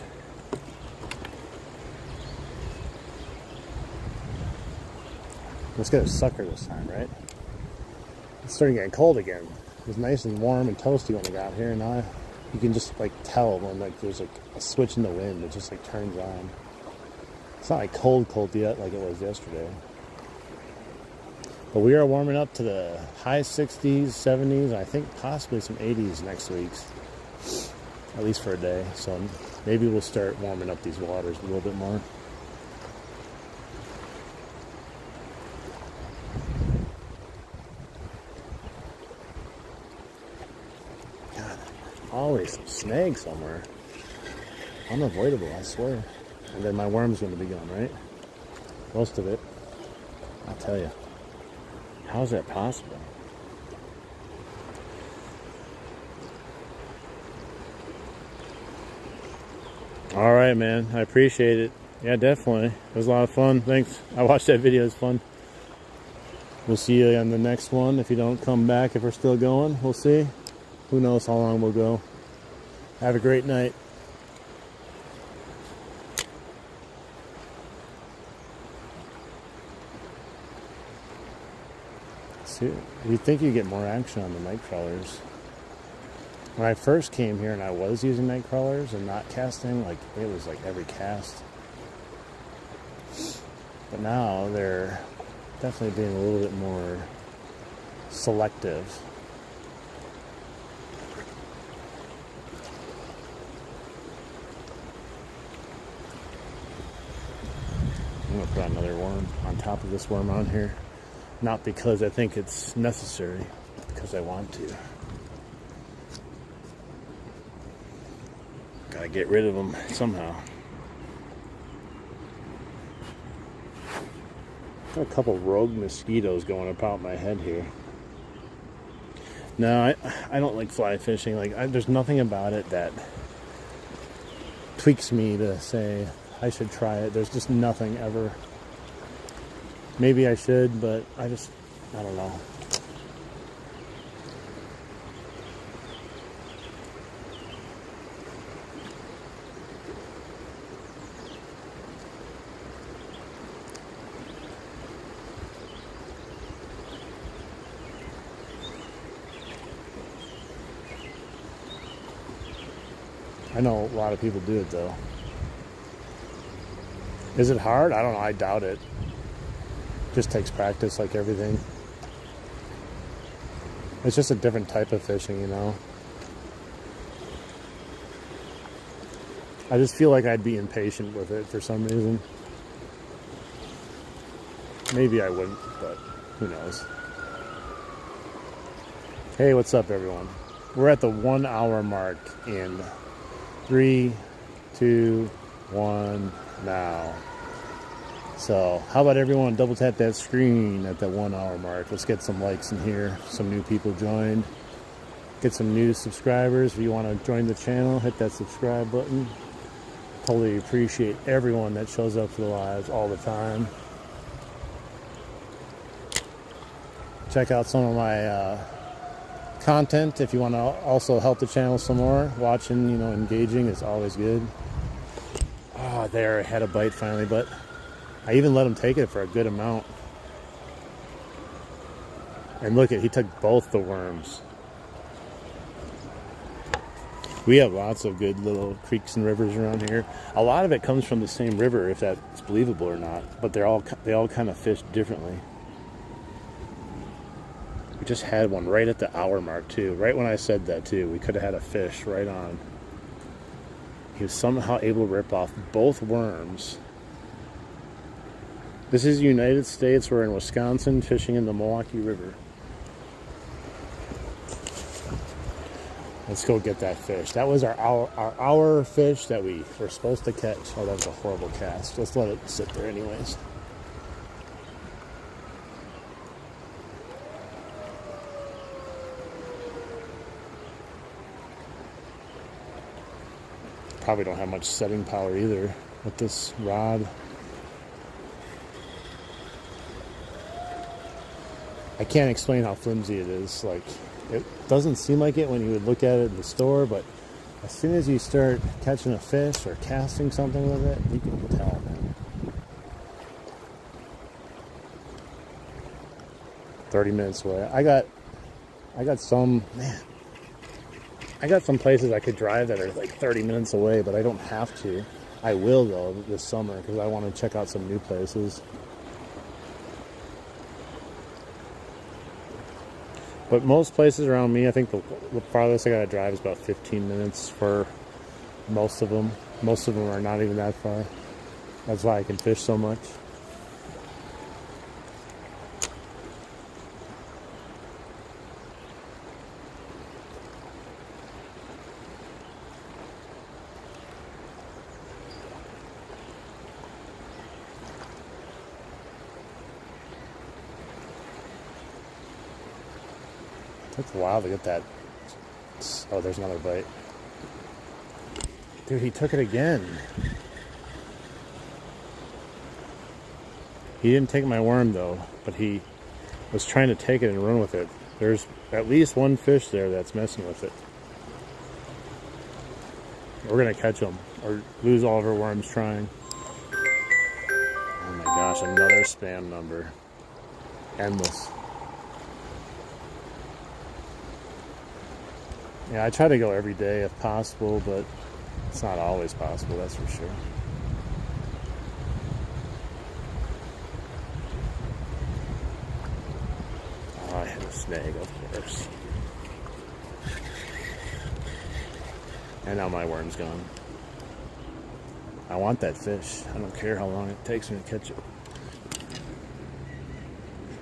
Let's get a sucker this time, right? It's starting getting cold again. It was nice and warm and toasty when we got here. Now you can just like tell when like there's like a switch in the wind. It just like turns on. It's not like cold yet like it was yesterday. But we are warming up to the high 60s, 70s, I think possibly some 80s next week. At least for a day. So maybe we'll start warming up these waters a little bit more. God, always some snag somewhere. Unavoidable, I swear. And then my worm's going to be gone, right? Most of it. I'll tell you. How is that possible? All right, man. I appreciate it. Yeah, definitely. It was a lot of fun. Thanks. I watched that video. It was fun. We'll see you on the next one. If you don't come back, if we're still going, we'll see. Who knows how long we'll go. Have a great night. See, you'd think you'd get more action on the night crawlers. When I first came here and I was using night crawlers and not casting, like it was like every cast. But now they're definitely being a little bit more selective. I'm gonna put another worm on top of this worm on here. Not because I think it's necessary, because I want to. Gotta get rid of them somehow. Got a couple rogue mosquitoes going about my head here. No, I don't like fly fishing. Like there's nothing about it that tweaks me to say I should try it. There's just nothing ever. Maybe I should, but I don't know. I know a lot of people do it though. Is it hard? I don't know. I doubt it. Just takes practice like everything. It's just a different type of fishing, you know. I just feel like I'd be impatient with it for some reason. Maybe I wouldn't, but who knows. Hey, what's up everyone? We're at the 1 hour mark in 3, 2, 1 now. So how about everyone double tap that screen at that 1 hour mark. Let's get some likes in here. Some new people joined. Get some new subscribers. If you want to join the channel, hit that subscribe button. Totally appreciate everyone that shows up for the lives all the time. Check out some of my content if you want to also help the channel some more. Watching, you know, engaging is always good. Oh, there, I had a bite finally, but I even let him take it for a good amount. And look at, he took both the worms. We have lots of good little creeks and rivers around here. A lot of it comes from the same river, if that's believable or not. But they all kind of fish differently. We just had one right at the hour mark too. Right when I said that too, we could have had a fish right on. He was somehow able to rip off both worms. This is the United States. We're in Wisconsin, fishing in the Milwaukee River. Let's go get that fish. That was our hour fish that we were supposed to catch. Oh, that was a horrible cast. Let's let it sit there anyways. Probably don't have much setting power either with this rod. I can't explain how flimsy it is. Like, it doesn't seem like it when you would look at it in the store, but as soon as you start catching a fish or casting something with it, you can tell, man. 30 minutes away. I got some places I could drive that are like 30 minutes away, but I don't have to. I will though this summer because I want to check out some new places. But most places around me, I think the farthest I gotta drive is about 15 minutes for most of them. Most of them are not even that far. That's why I can fish so much. It took a while to get that. Oh, there's another bite. Dude, he took it again. He didn't take my worm though, but he was trying to take it and run with it. There's at least one fish there that's messing with it. We're gonna catch him or lose all of our worms trying. Oh my gosh, another spam number. Endless. Yeah, I try to go every day if possible, but it's not always possible, that's for sure. Oh, I hit a snag, of course. And now my worm's gone. I want that fish. I don't care how long it takes me to catch it.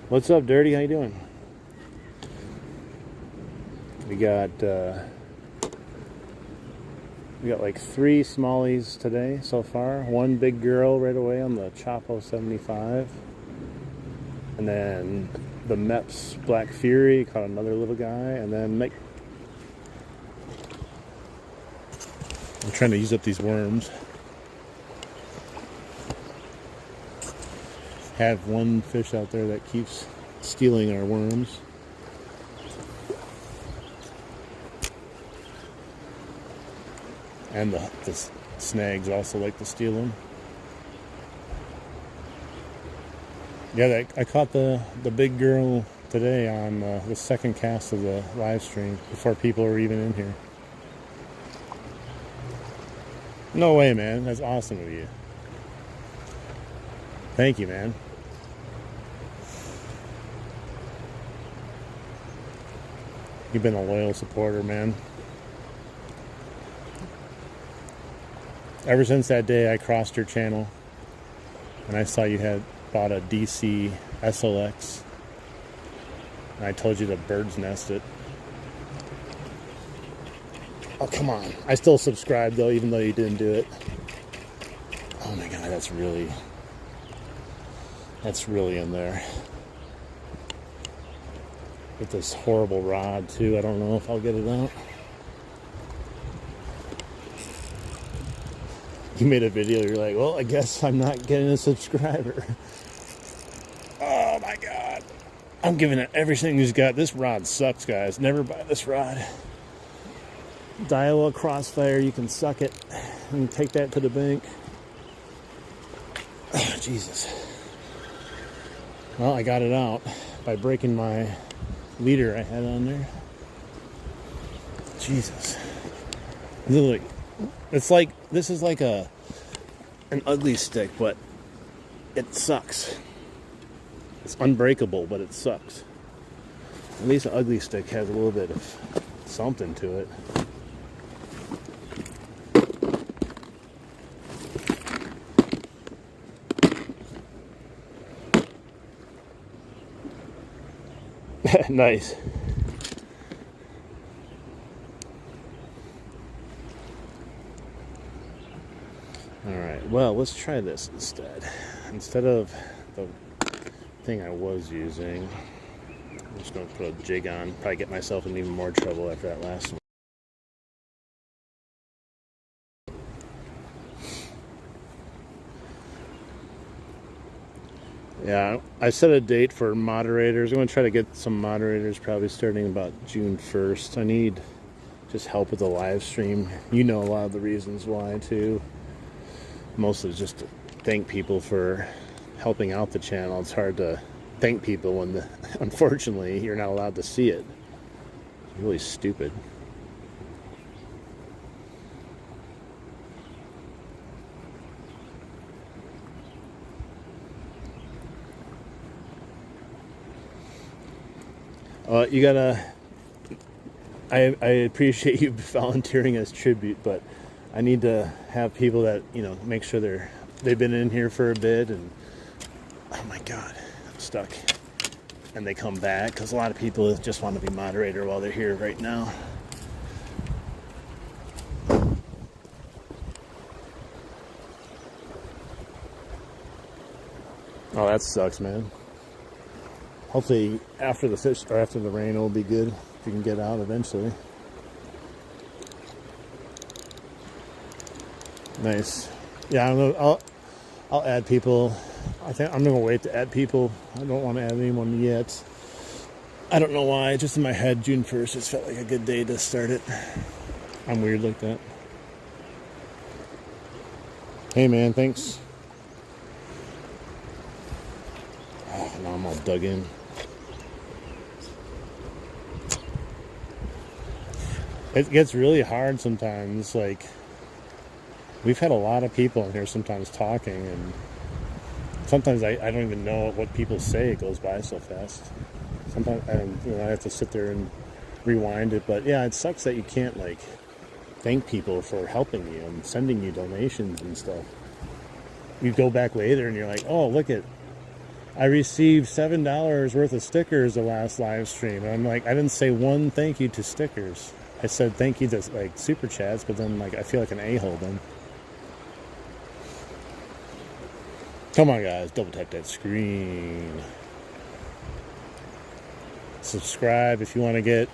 What's up, Dirty? How you doing? We got like 3 smallies today so far. One big girl right away on the Chapo 75. And then the Meps Black Fury caught another little guy. And then I'm trying to use up these worms. Have one fish out there that keeps stealing our worms. And the snags also like to steal them. Yeah, I caught the big girl today on the second cast of the live stream before people were even in here. No way, man. That's awesome of you. Thank you, man. You've been a loyal supporter, man. Ever since that day I crossed your channel and I saw you had bought a DC SLX and I told you to bird's nest it. Oh, come on. I still subscribed though, even though you didn't do it. Oh my God, that's really in there. With this horrible rod too. I don't know if I'll get it out. You made a video, you're like, well, I guess I'm not getting a subscriber. Oh my God. I'm giving it everything he's got. This rod sucks, guys. Never buy this rod. Daiwa Crossfire, you can suck it and take that to the bank. Oh, Jesus. Well, I got it out by breaking my leader I had on there. Jesus. Literally, it's like, this is like an ugly stick, but it sucks. It's unbreakable, but it sucks. At least an ugly stick has a little bit of something to it. Nice. Alright, well, let's try this instead. Instead of the thing I was using, I'm just going to put a jig on. Probably get myself in even more trouble after that last one. Yeah, I set a date for moderators. I'm going to try to get some moderators probably starting about June 1st. I need just help with the live stream. You know a lot of the reasons why, too. Mostly just to thank people for helping out the channel. It's hard to thank people when, unfortunately, you're not allowed to see it. It's really stupid. You gotta... I appreciate you volunteering as tribute, but I need to have people that, you know, make sure they've been in here for a bit, and oh my god, I'm stuck. And they come back, because a lot of people just want to be moderator while they're here right now. Oh, that sucks, man. Hopefully after the fish, or after the rain, it'll be good if you can get out eventually. Nice. Yeah, I'll add people. I think I'm gonna wait to add people. I don't want to add anyone yet. I don't know why. Just in my head, June 1st just felt like a good day to start it. I'm weird like that. Hey man, thanks. Oh, now I'm all dug in. It gets really hard sometimes. Like, we've had a lot of people in here sometimes talking, and sometimes I don't even know what people say. It goes by so fast. Sometimes I have to sit there and rewind it. But yeah, it sucks that you can't like thank people for helping you and sending you donations and stuff. You go back later and you're like, oh, look at, I received $7 worth of stickers the last live stream. And I'm like, I didn't say one thank you to stickers. I said thank you to like super chats, but then like I feel like an a-hole then. Come on guys, double tap that screen. Subscribe if you want to get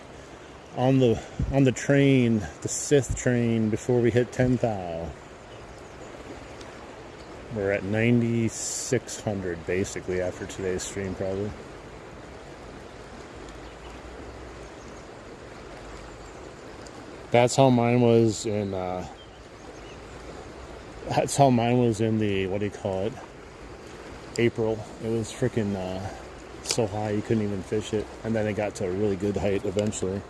on the train, the Sith train, before we hit 10,000. We're at 9,600 basically after today's stream probably. That's how mine was in the, what do you call it, April. It was freaking so high you couldn't even fish it, and then it got to a really good height eventually.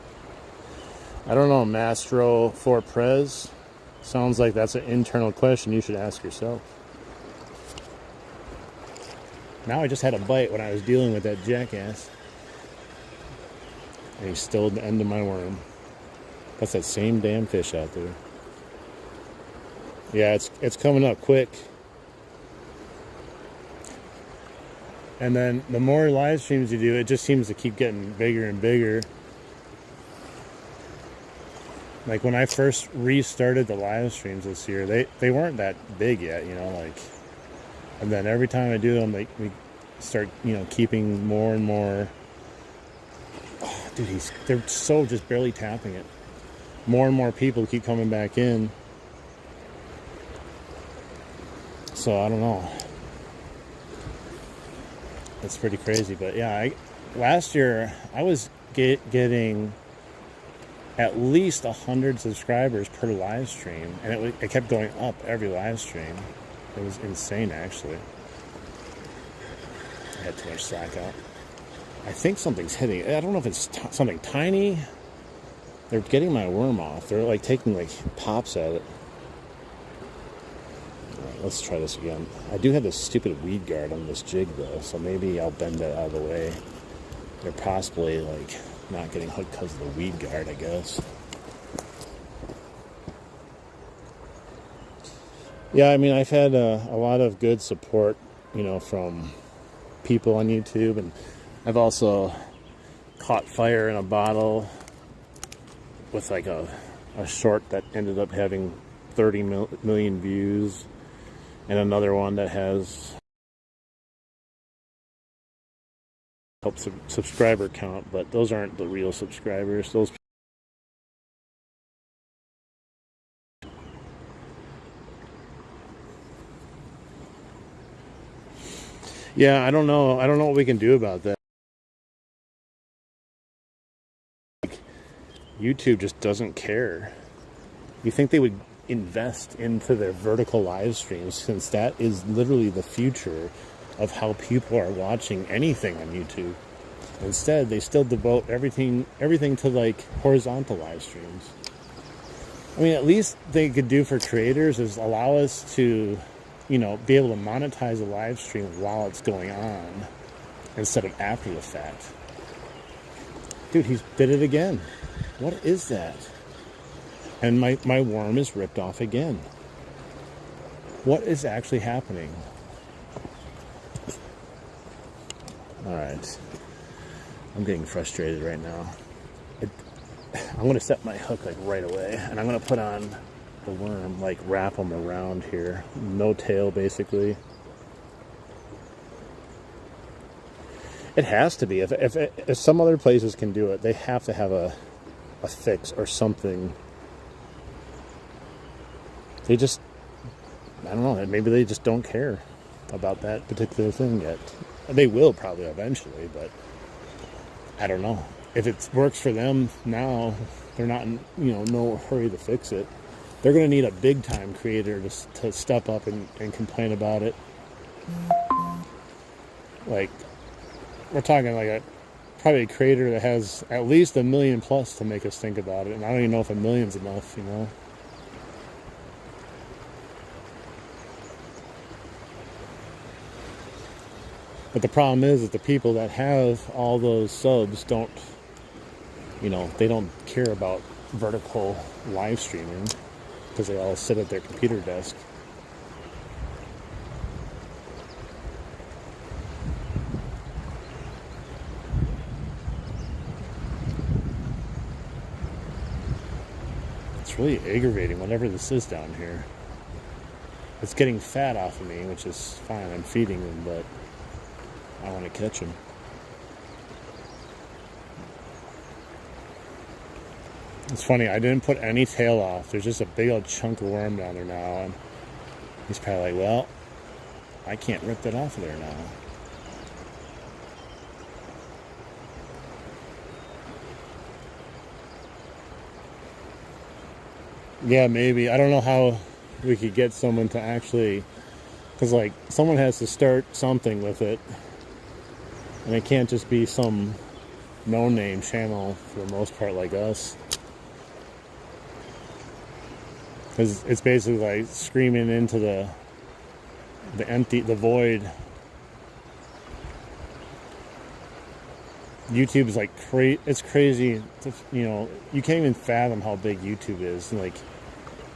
I don't know, Mastro for Prez. Sounds like that's an internal question you should ask yourself. Now I just had a bite when I was dealing with that jackass, and he stole the end of my worm. That's that same damn fish out there. Yeah, it's coming up quick. And then the more live streams you do, it just seems to keep getting bigger and bigger. Like when I first restarted the live streams this year, they weren't that big yet, you know, like, and then every time I do them, like, we start, you know, keeping more and more. Oh, dude, they're so just barely tapping it. More and more people keep coming back in. So I don't know. It's pretty crazy, but yeah, last year I was getting at least 100 subscribers per live stream, and it kept going up every live stream. It was insane, actually. I had too much slack out. I think something's hitting. I don't know if it's something tiny. They're getting my worm off. They're like taking like pops at it. All right, let's try this again. I do have this stupid weed guard on this jig though, so maybe I'll bend that out of the way. They're possibly like not getting hooked because of the weed guard, I guess. Yeah, I mean, I've had a lot of good support, you know, from people on YouTube, and I've also caught fire in a bottle with like a short that ended up having 30 million views, and another one that has help subscriber count, but those aren't the real subscribers. Those yeah, I don't know what we can do about that. YouTube just doesn't care. You think they would invest into their vertical live streams, since that is literally the future of how people are watching anything on YouTube. Instead, they still devote everything to like horizontal live streams. I mean, at least they could do for creators is allow us to, you know, be able to monetize a live stream while it's going on instead of after the fact. Dude, he's bit it again. What is that? And my worm is ripped off again. What is actually happening? All right. I'm getting frustrated right now. I'm going to set my hook like right away, and I'm going to put on the worm, like wrap them around here. No tail, basically. It has to be. If some other places can do it, they have to have a fix or something. They just, I don't know, maybe they just don't care about that particular thing yet. They will probably eventually, but I don't know. If it works for them now, they're not in, you know, no hurry to fix it. They're going to need a big time creator to step up and complain about it. Like, we're talking like probably a creator that has at least 1 million plus to make us think about it, and I don't even know if 1 million's enough, you know. But the problem is that the people that have all those subs don't, you know, they don't care about vertical live streaming because they all sit at their computer desk. It's really aggravating, whatever this is down here. It's getting fat off of me, which is fine. I'm feeding them, but I want to catch him. It's funny, I didn't put any tail off. There's just a big old chunk of worm down there now, and he's probably like, well, I can't rip that off of there now. Yeah, maybe. I don't know how we could get someone to actually, because like someone has to start something with it. And it can't just be some no-name channel for the most part like us. Because it's basically like screaming into the void. YouTube is like it's crazy. You know, you can't even fathom how big YouTube is. Like,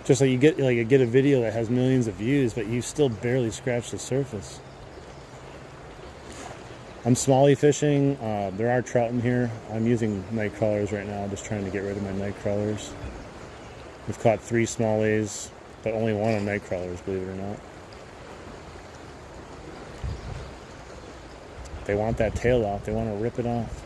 just like you get a video that has millions of views, but you still barely scratch the surface. I'm smallie fishing. There are trout in here. I'm using night crawlers right now, just trying to get rid of my night crawlers. We've caught 3 smallies, but only 1 on night crawlers, believe it or not. They want that tail off. They want to rip it off.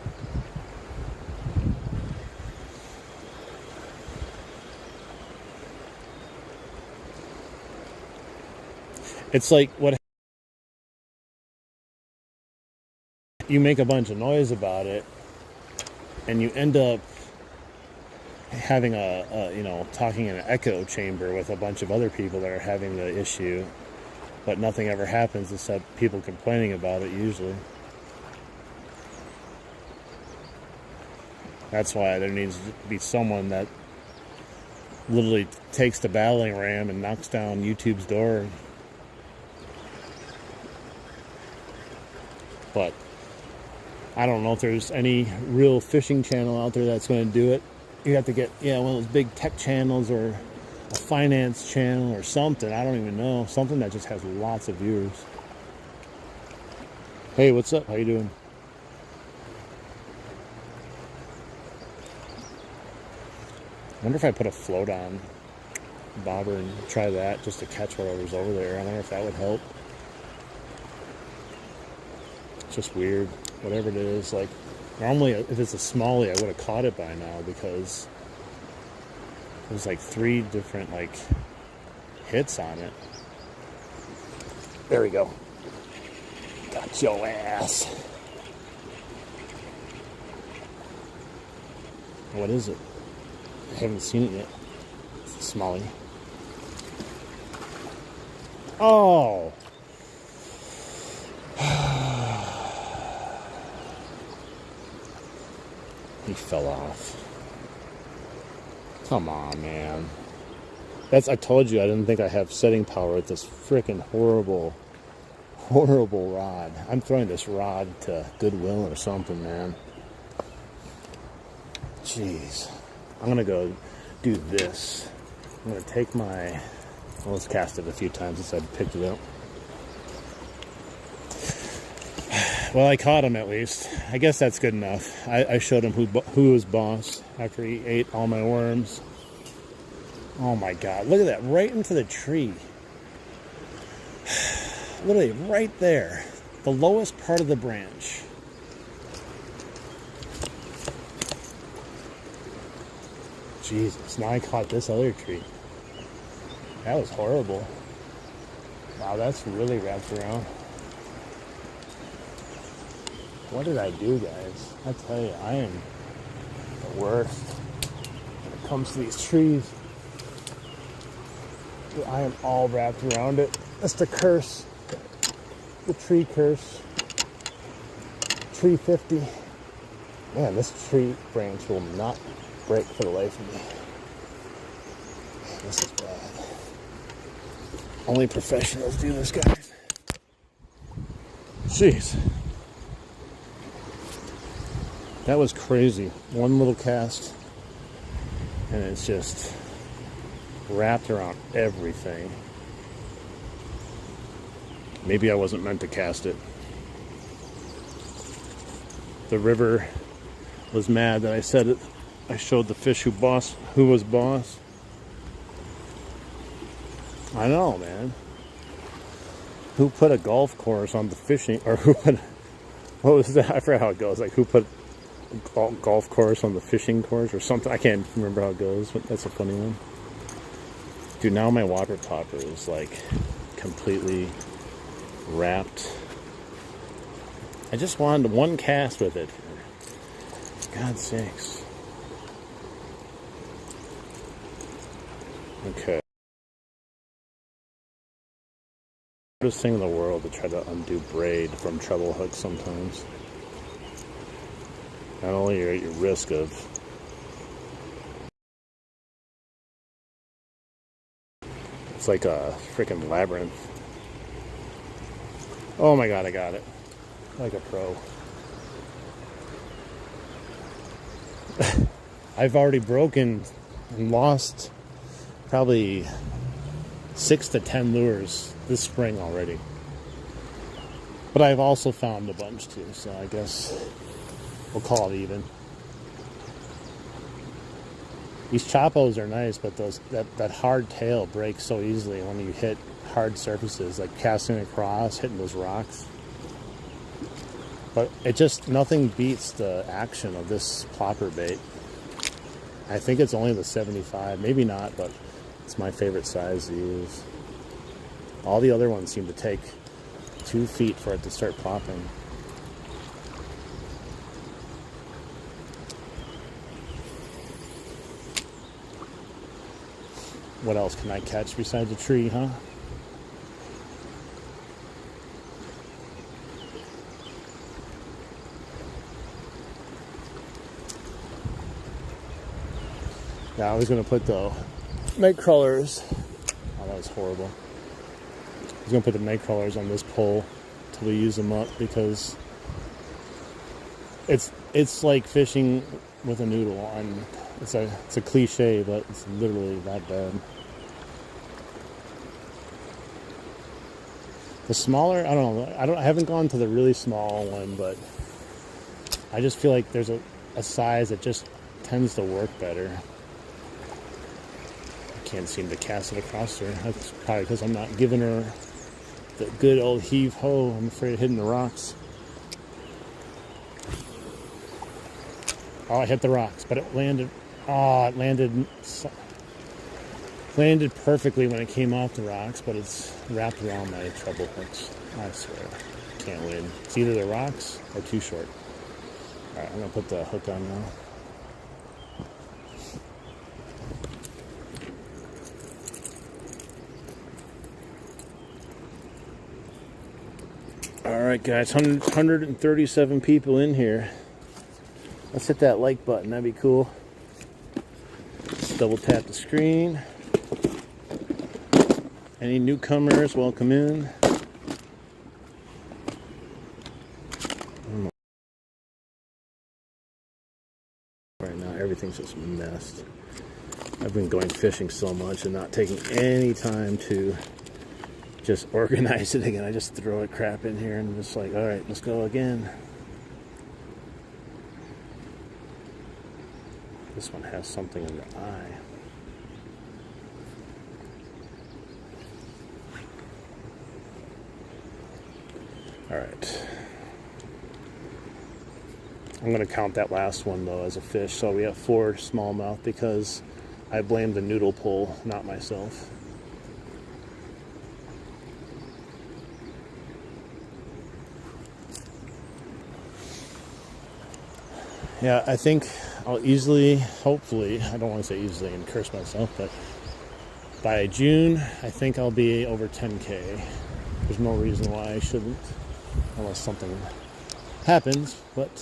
It's like what you make a bunch of noise about it, and you end up having talking in an echo chamber with a bunch of other people that are having the issue, but nothing ever happens except people complaining about it usually. That's why there needs to be someone that literally takes the battering ram and knocks down YouTube's door. But I don't know if there's any real fishing channel out there that's going to do it. You have to get, one of those big tech channels or a finance channel or something. I don't even know. Something that just has lots of viewers. Hey, what's up? How you doing? I wonder if I put a float on bobber and try that just to catch whatever's over there. I wonder if that would help. It's just weird. Whatever it is, like normally if it's a smallie, I would have caught it by now because there's like 3 different like hits on it. There we go. Got your ass. What is it? I haven't seen it yet. It's a smallie. Oh! He fell off. Come on, man. I told you I didn't think I have setting power with this freaking horrible rod. I'm throwing this rod to Goodwill or something, man. Jeez. I'm gonna go do this. I'm gonna take my... Well, let's cast it a few times since I picked it up. Well, I caught him at least. I guess that's good enough. I showed him who was boss after he ate all my worms. Oh my God, look at that, right into the tree. Literally right there. The lowest part of the branch. Jesus, now I caught this other tree. That was horrible. Wow, that's really wrapped around. What did I do, guys? I tell you, I am the worst when it comes to these trees. I am all wrapped around it. That's the curse. The tree curse. Tree 50. Man, this tree branch will not break for the life of me. Man, this is bad. Only professionals do this, guys. Jeez. That was crazy. One little cast, and it's just wrapped around everything. Maybe I wasn't meant to cast it. The river was mad that I said it. I showed the fish who was boss. I know, man. Who put a golf course on the fishing, or who put, what was that? I forgot how it goes. Like, who put a golf course on the fishing course or something? I can't remember how it goes, but that's a funny one. Dude, now my water topper is like completely wrapped. I just wanted one cast with it, for God's sakes. Okay. Hardest thing in the world to try to undo braid from treble hooks sometimes. Not only are you at risk of it's like a freaking labyrinth. Oh my God, I got it. Like a pro. I've already broken and lost probably 6 to 10 lures this spring already. But I've also found a bunch too, so I guess we'll call it even. These choppos are nice, but that hard tail breaks so easily when you hit hard surfaces, like casting across, hitting those rocks. But nothing beats the action of this plopper bait. I think it's only the 75, maybe not, but it's my favorite size to use. All the other ones seem to take 2 feet for it to start plopping. What else can I catch besides a tree, huh? Now I was gonna put the night crawlers. Oh, that was horrible. I was gonna put the night crawlers on this pole till we use them up, because it's like fishing with a noodle. And it's a cliche, but it's literally that bad. The smaller, I don't know. I haven't gone to the really small one, but I just feel like there's a size that just tends to work better. I can't seem to cast it across her. That's probably because I'm not giving her the good old heave ho. I'm afraid of hitting the rocks. Oh, I hit the rocks, but it landed. Oh, it landed perfectly when it came off the rocks, but it's wrapped around my treble hooks. I swear, can't win. It's either the rocks or too short. All right, I'm gonna put the hook on now. All right, guys, 137 people in here. Let's hit that like button. That'd be cool. Let's double tap the screen. Any newcomers, welcome in. Right now, everything's just messed. I've been going fishing so much and not taking any time to just organize it again. I just throw a crap in here and I'm just like, all right, let's go again. This one has something in the eye. All right. I'm going to count that last one, though, as a fish. So we have 4 smallmouth because I blame the noodle pull, not myself. Yeah, I think I'll easily, hopefully, I don't want to say easily and curse myself, but by June, I think I'll be over 10K. There's no reason why I shouldn't, unless something happens, but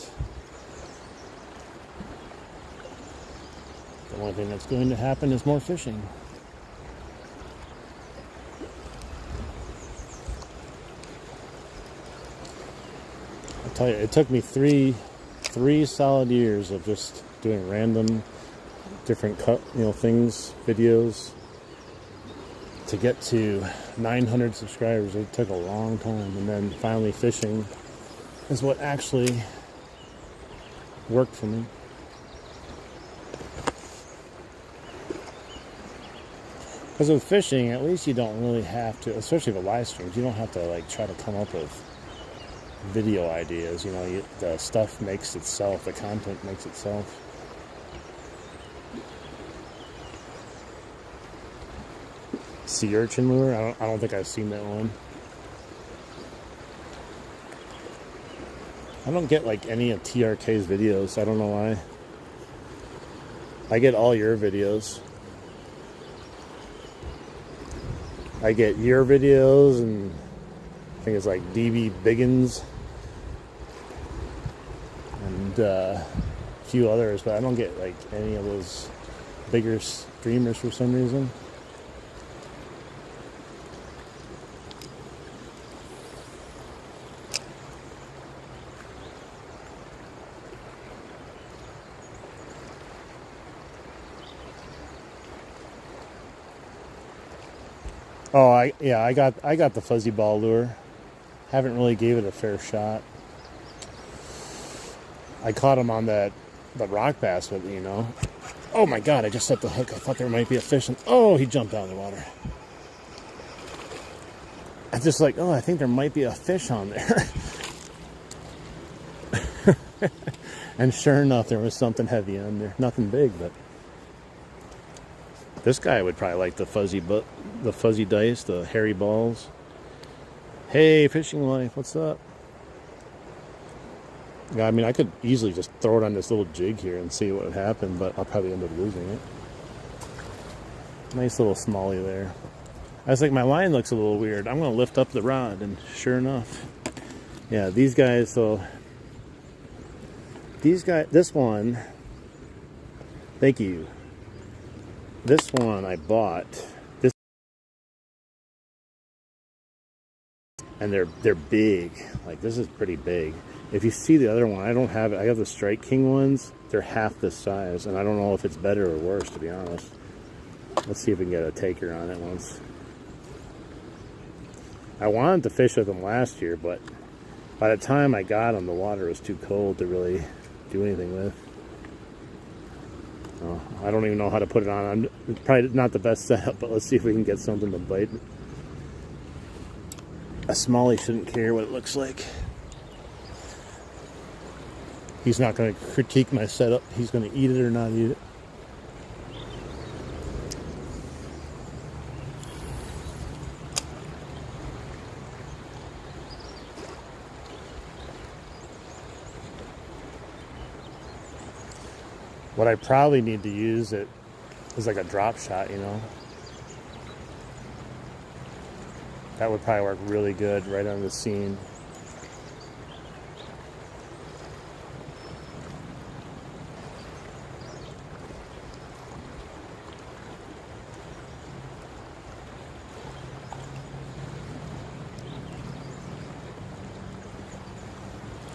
the only thing that's going to happen is more fishing. I'll tell you, it took me three solid years of just doing random different things, videos, to get to 900 subscribers. It took a long time, and then finally fishing is what actually worked for me. Because with fishing, at least you don't really have to, especially with live streams, you don't have to like try to come up with video ideas. The stuff makes itself, the content makes itself. Sea urchin lure? I don't think I've seen that one. I don't get like any of TRK's videos. I don't know why. I get all your videos. I get your videos, and I think it's like DB Biggins and a few others, but I don't get like any of those bigger streamers for some reason. Oh, I got the fuzzy ball lure. Haven't really gave it a fair shot. I caught him on the rock bass with it, Oh my God, I just set the hook. I thought there might be a fish. Oh, he jumped out of the water. I'm just like, I think there might be a fish on there. And sure enough, there was something heavy on there. Nothing big, but this guy would probably like the fuzzy dice, the hairy balls. Hey, fishing life, what's up? Yeah, I mean, I could easily just throw it on this little jig here and see what would happen, but I'll probably end up losing it. Nice little smallie there. I was like, my line looks a little weird. I'm going to lift up the rod, and sure enough. Yeah, these guys, this one, thank you. this one I bought this, and they're big. Like, this is pretty big. If you see the other one, I don't have it. I have the Strike King ones. They're half this size, and I don't know if it's better or worse, to be honest. Let's see if we can get a taker on it once. I wanted to fish with them last year, but by the time I got them, the water was too cold to really do anything with. Oh, I don't even know how to put it on. It's probably not the best setup, but let's see if we can get something to bite. A smallie shouldn't care what it looks like. He's not going to critique my setup. He's going to eat it or not eat it. What I probably need to use it is like a drop shot, you know. That would probably work really good right on the scene.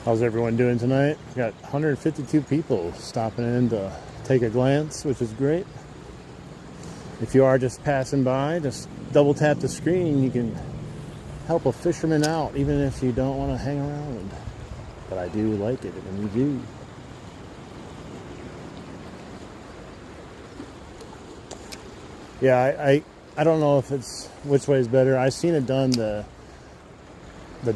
How's everyone doing tonight? We got 152 people stopping in to take a glance, which is great. If you are just passing by, just double tap the screen. You can help a fisherman out, even if you don't want to hang around. But I do like it when you do. Yeah, I don't know if it's which way is better. I've seen it done the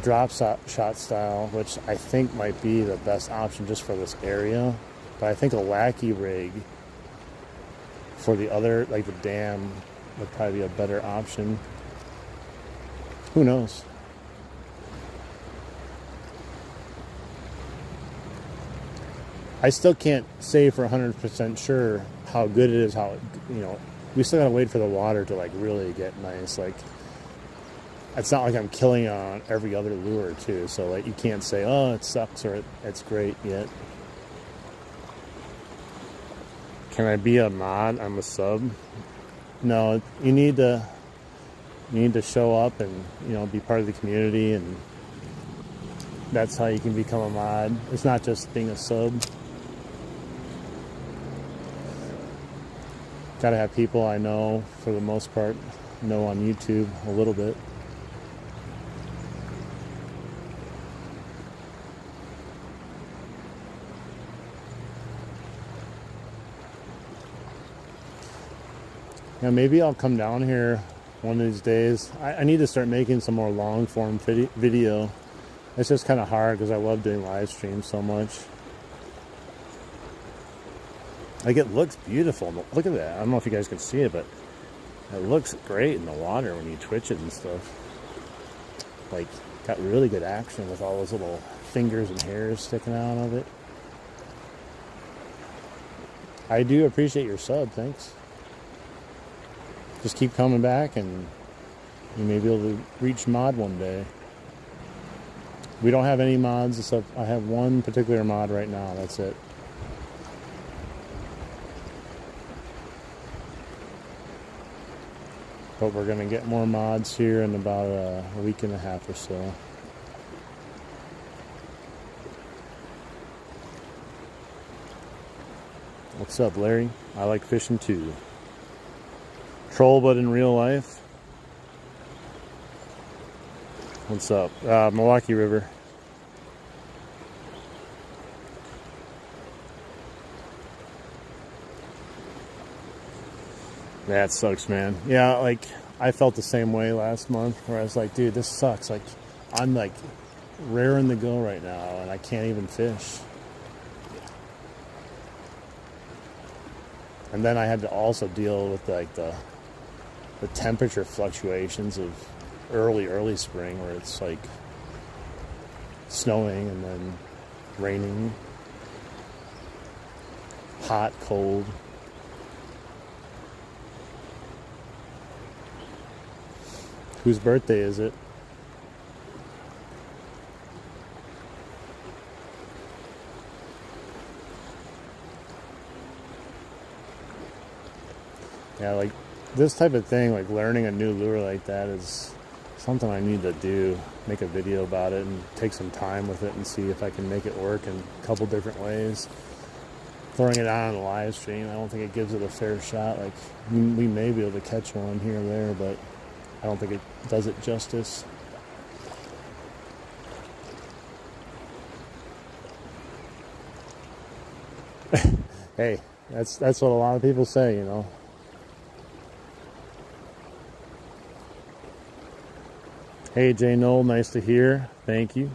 drop shot style, which I think might be the best option just for this area. But I think a wacky rig for the other, like the dam, would probably be a better option. Who knows? I still can't say for 100% sure how good it is, how, you know, we still gotta wait for the water to like really get nice. Like, it's not like I'm killing on every other lure too, so like you can't say, oh, it sucks or it's great yet. Can I be a mod? I'm a sub. No, you need to show up and, you know, be part of the community, and that's how you can become a mod. It's not just being a sub. Gotta have people I know, for the most part, know on YouTube a little bit. Yeah, maybe I'll come down here one of these days. I need to start making some more long form video. It's just kind of hard because I love doing live streams so much. Like, it looks beautiful. Look at that. I don't know if you guys can see it, but it looks great in the water when you twitch it and stuff. Like, got really good action with all those little fingers and hairs sticking out of it. I do appreciate your sub. Thanks. Just keep coming back, and you may be able to reach mod one day. We don't have any mods, except I have one particular mod right now. That's it. But we're going to get more mods here in about a week and a half or so. What's up, Larry? I like fishing too. Troll, but in real life. What's up? Milwaukee River. That sucks, man. Yeah, like, I felt the same way last month, where I was like, dude, this sucks. Like, I'm like raring to go right now, and I can't even fish. And then I had to also deal with like the temperature fluctuations of early spring, where it's like snowing and then raining, hot, cold. Whose birthday is it? Yeah, like this type of thing, like learning a new lure like that is something I need to do. Make a video about it and take some time with it and see if I can make it work in a couple different ways. Throwing it out on a live stream, I don't think it gives it a fair shot. Like, we may be able to catch one here or there, but I don't think it does it justice. Hey, that's what a lot of people say, you know. Hey, Jay Knoll, nice to hear. Thank you.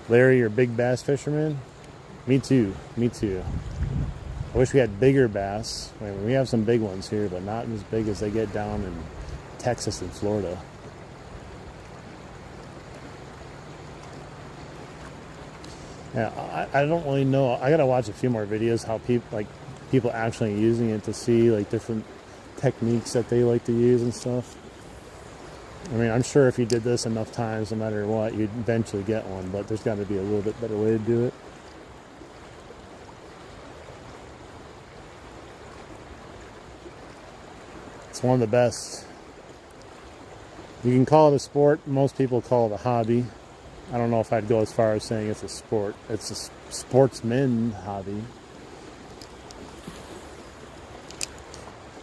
Larry, you're a big bass fisherman? Me too. Me too. I wish we had bigger bass. I mean, we have some big ones here, but not as big as they get down in Texas and Florida. Yeah, I don't really know. I gotta watch a few more videos how people actually using it to see like different techniques that they like to use and stuff. I mean, I'm sure if you did this enough times, no matter what, you'd eventually get one, but there's got to be a little bit better way to do it. It's one of the best. You can call it a sport. Most people call it a hobby. I don't know if I'd go as far as saying it's a sport. It's a sportsman hobby.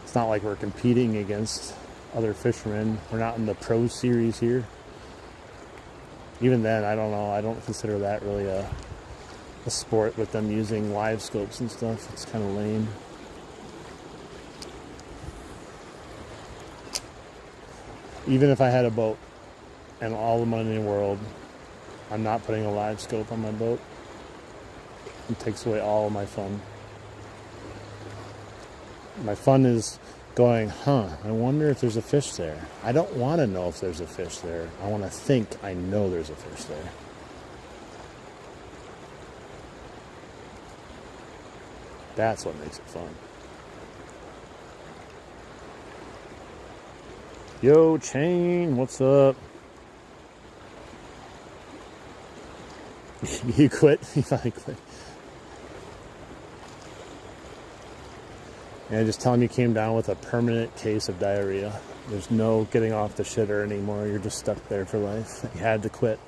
It's not like we're competing against other fishermen. We're not in the pro series here. Even then, I don't know. I don't consider that really a sport with them using live scopes and stuff. It's kind of lame. Even if I had a boat and all the money in the world, I'm not putting a live scope on my boat. It takes away all of my fun. My fun is going, I wonder if there's a fish there. I don't want to know if there's a fish there. I want to think I know there's a fish there. That's what makes it fun. Yo, Chain, what's up? You quit? You finally quit. And just tell him you came down with a permanent case of diarrhea. There's no getting off the shitter anymore. You're just stuck there for life. You had to quit.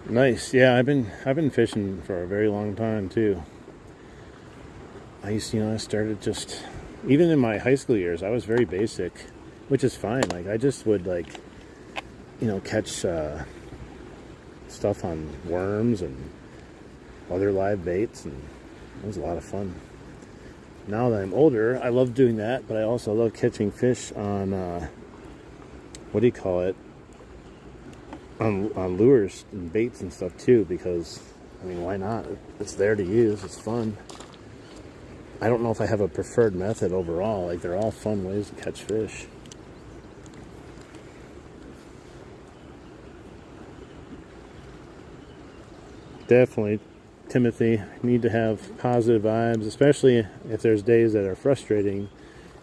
Nice. Yeah, I've been fishing for a very long time too. I started just, even in my high school years, I was very basic, which is fine. Like, I just would catch stuff on worms and other live baits, and it was a lot of fun. Now that I'm older, I love doing that, but I also love catching fish on on lures and baits and stuff too, because why not? It's there to use. It's fun. I don't know if I have a preferred method overall. Like, they're all fun ways to catch fish. Definitely, Timothy, need to have positive vibes, especially if there's days that are frustrating.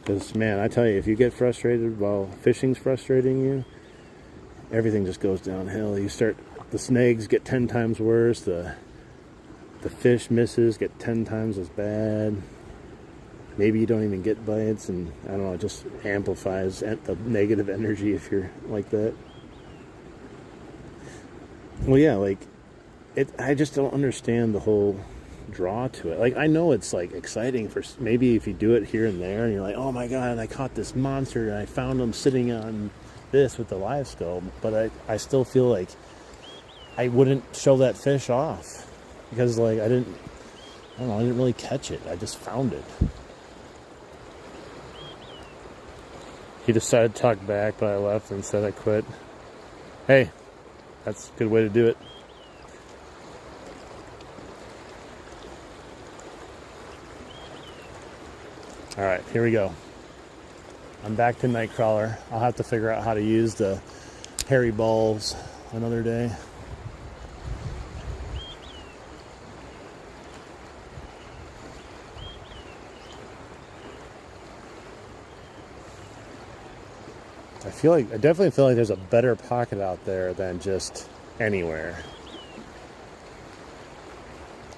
Because, man, I tell you, if you get frustrated while fishing's frustrating you, everything just goes downhill. The snags get 10 times worse, the fish misses get 10 times as bad. Maybe you don't even get bites, and I don't know, it just amplifies the negative energy if you're like that. Well, yeah, I just don't understand the whole draw to it. Like, I know it's exciting for maybe if you do it here and there and you're like, oh my god, I caught this monster and I found him sitting on this with the live scope, but I still feel like I wouldn't show that fish off because I didn't really catch it. I just found it. He decided to talk back, but I left and said I quit. Hey, that's a good way to do it. All right, here we go. I'm back to Nightcrawler. I'll have to figure out how to use the hairy balls another day. I definitely feel like there's a better pocket out there than just anywhere.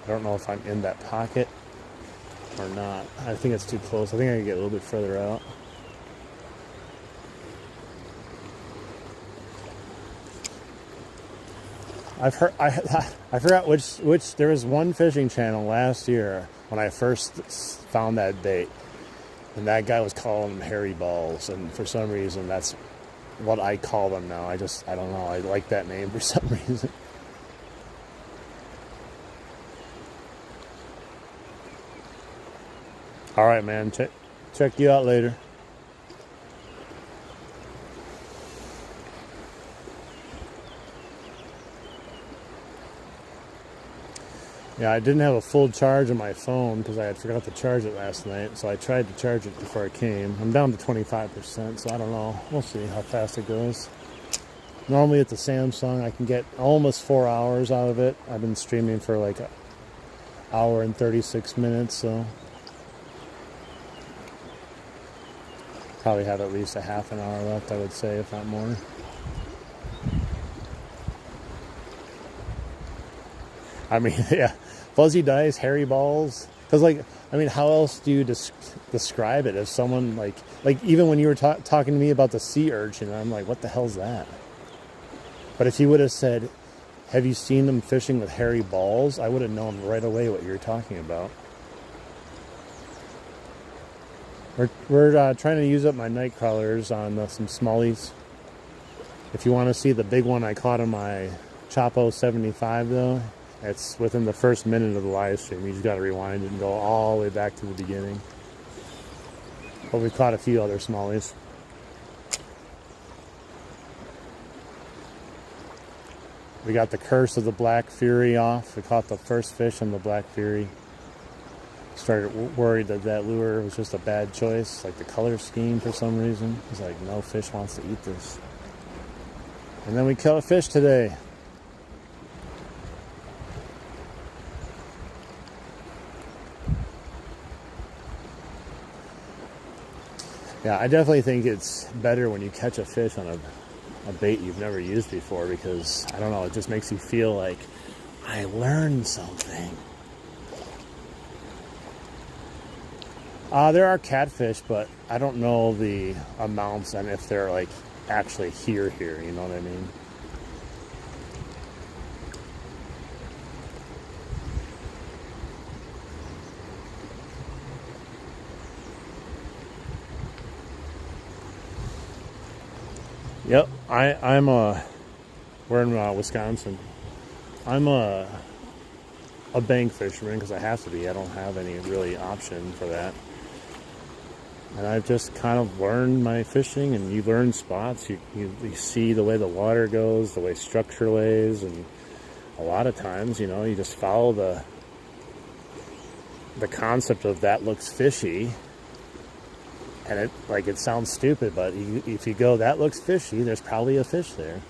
don't know if I'm in that pocket or not. I think it's too close. I think I can get a little bit further out. I've heard, I forgot which, there was one fishing channel last year when I first found that bait, and that guy was calling them hairy balls, and for some reason that's what I call them now. I don't know, I like that name for some reason. All right, man, check you out later. Yeah, I didn't have a full charge on my phone because I had forgot to charge it last night. So I tried to charge it before I came. I'm down to 25%, so I don't know. We'll see how fast it goes. Normally at the Samsung, I can get almost 4 hours out of it. I've been streaming for like an hour and 36 minutes, so probably have at least a half an hour left, I would say, if not more. I mean, yeah, fuzzy dice, hairy balls. Because, like, I mean, how else do you describe it? If someone, like even when you were talking to me about the sea urchin, I'm like, what the hell's that? But if you would have said, have you seen them fishing with hairy balls? I would have known right away what you're talking about. We're trying to use up my night crawlers on some smallies. If you want to see the big one I caught on my Chapo 75, though, it's within the first minute of the live stream. You just got to rewind it and go all the way back to the beginning. But we've caught a few other smallies. We got the curse of the Black Fury off. We caught the first fish on the Black Fury. Started worried that that lure was just a bad choice, like the color scheme for some reason. It's like, no fish wants to eat this. And then we caught a fish today. Yeah, I definitely think it's better when you catch a fish on a bait you've never used before, because, I don't know, it just makes you feel like, I learned something. There are catfish, but I don't know the amounts and if they're like actually here, you know what I mean? Yep, we're in Wisconsin. I'm a bank fisherman because I have to be. I don't have any really option for that. And I've just kind of learned my fishing, and you learn spots. You see the way the water goes, the way structure lays, and a lot of times, you know, you just follow the concept of that looks fishy. And it sounds stupid, but if you go, that looks fishy, there's probably a fish there.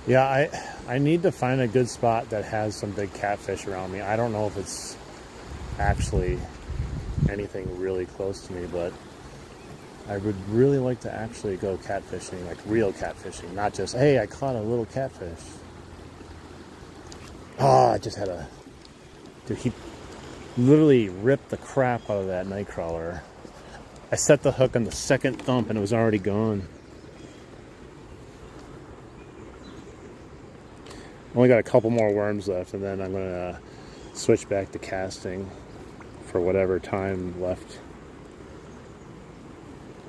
Yeah, I need to find a good spot that has some big catfish around me. I don't know if it's actually anything really close to me, but I would really like to actually go catfishing, like real catfishing, not just, hey, I caught a little catfish. Oh, I just had dude, he literally ripped the crap out of that night crawler. I set the hook on the second thump and it was already gone. Only got a couple more worms left, and then I'm going to switch back to casting for whatever time left.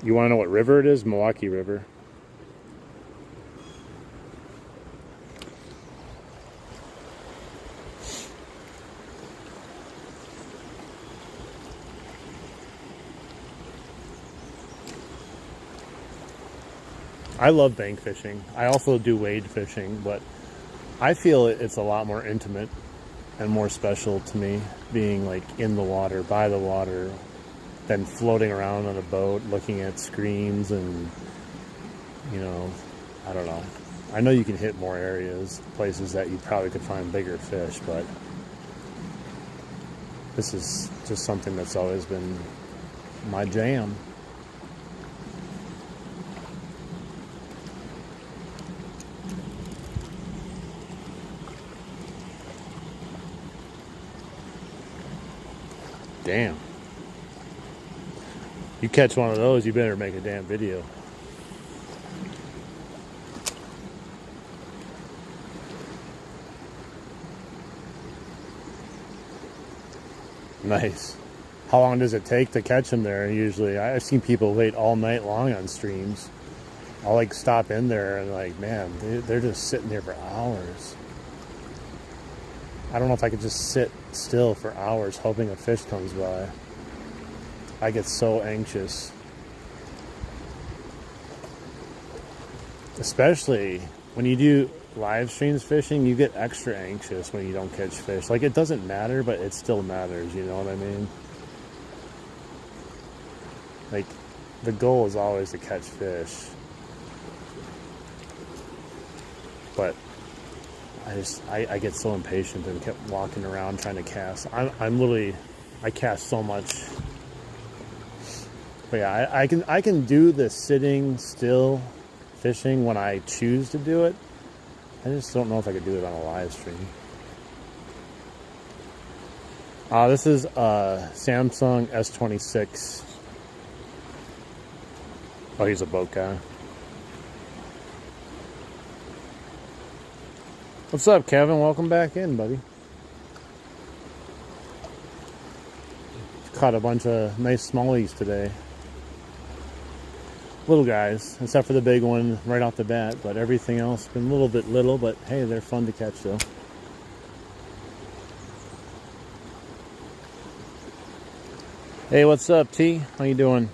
You want to know what river it is? Milwaukee River. I love bank fishing. I also do wade fishing, but I feel it's a lot more intimate and more special to me being like in the water, by the water, than floating around on a boat looking at screens and, you know, I don't know. I know you can hit more areas, places that you probably could find bigger fish, but this is just something that's always been my jam. Damn. You catch one of those, you better make a damn video. Nice. How long does it take to catch them there? Usually, I've seen people wait all night long on streams. I'll like stop in there and like, man, they're just sitting there for hours. I don't know if I could just sit still for hours hoping a fish comes by. I get so anxious. Especially when you do live streams fishing, you get extra anxious when you don't catch fish. Like, it doesn't matter, but it still matters, you know what I mean? Like, the goal is always to catch fish. But I get so impatient and kept walking around trying to cast. I'm literally, I cast so much. But yeah, I can do the sitting still fishing when I choose to do it. I just don't know if I could do it on a live stream. This is a Samsung S26. Oh, he's a boat guy. What's up, Kevin? Welcome back in, buddy. Caught a bunch of nice smallies today. Little guys, except for the big one right off the bat, but everything else has been a little bit little, but hey, they're fun to catch though. Hey, what's up, T? How you doing?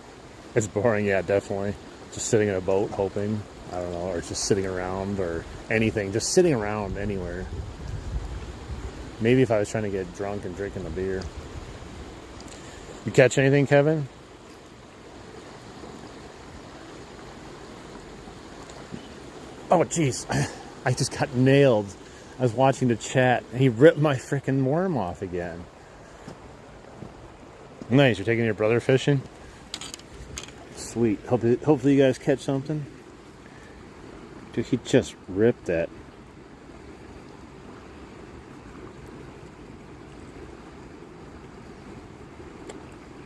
It's boring, yeah, definitely. Just sitting in a boat hoping, I don't know, or just sitting around or anything, just sitting around anywhere. Maybe if I was trying to get drunk and drinking a beer. You catch anything, Kevin? Oh, jeez. I just got nailed. I was watching the chat, and he ripped my freaking worm off again. Nice. You're taking your brother fishing? Sweet. Hopefully you guys catch something. Dude, he just ripped that.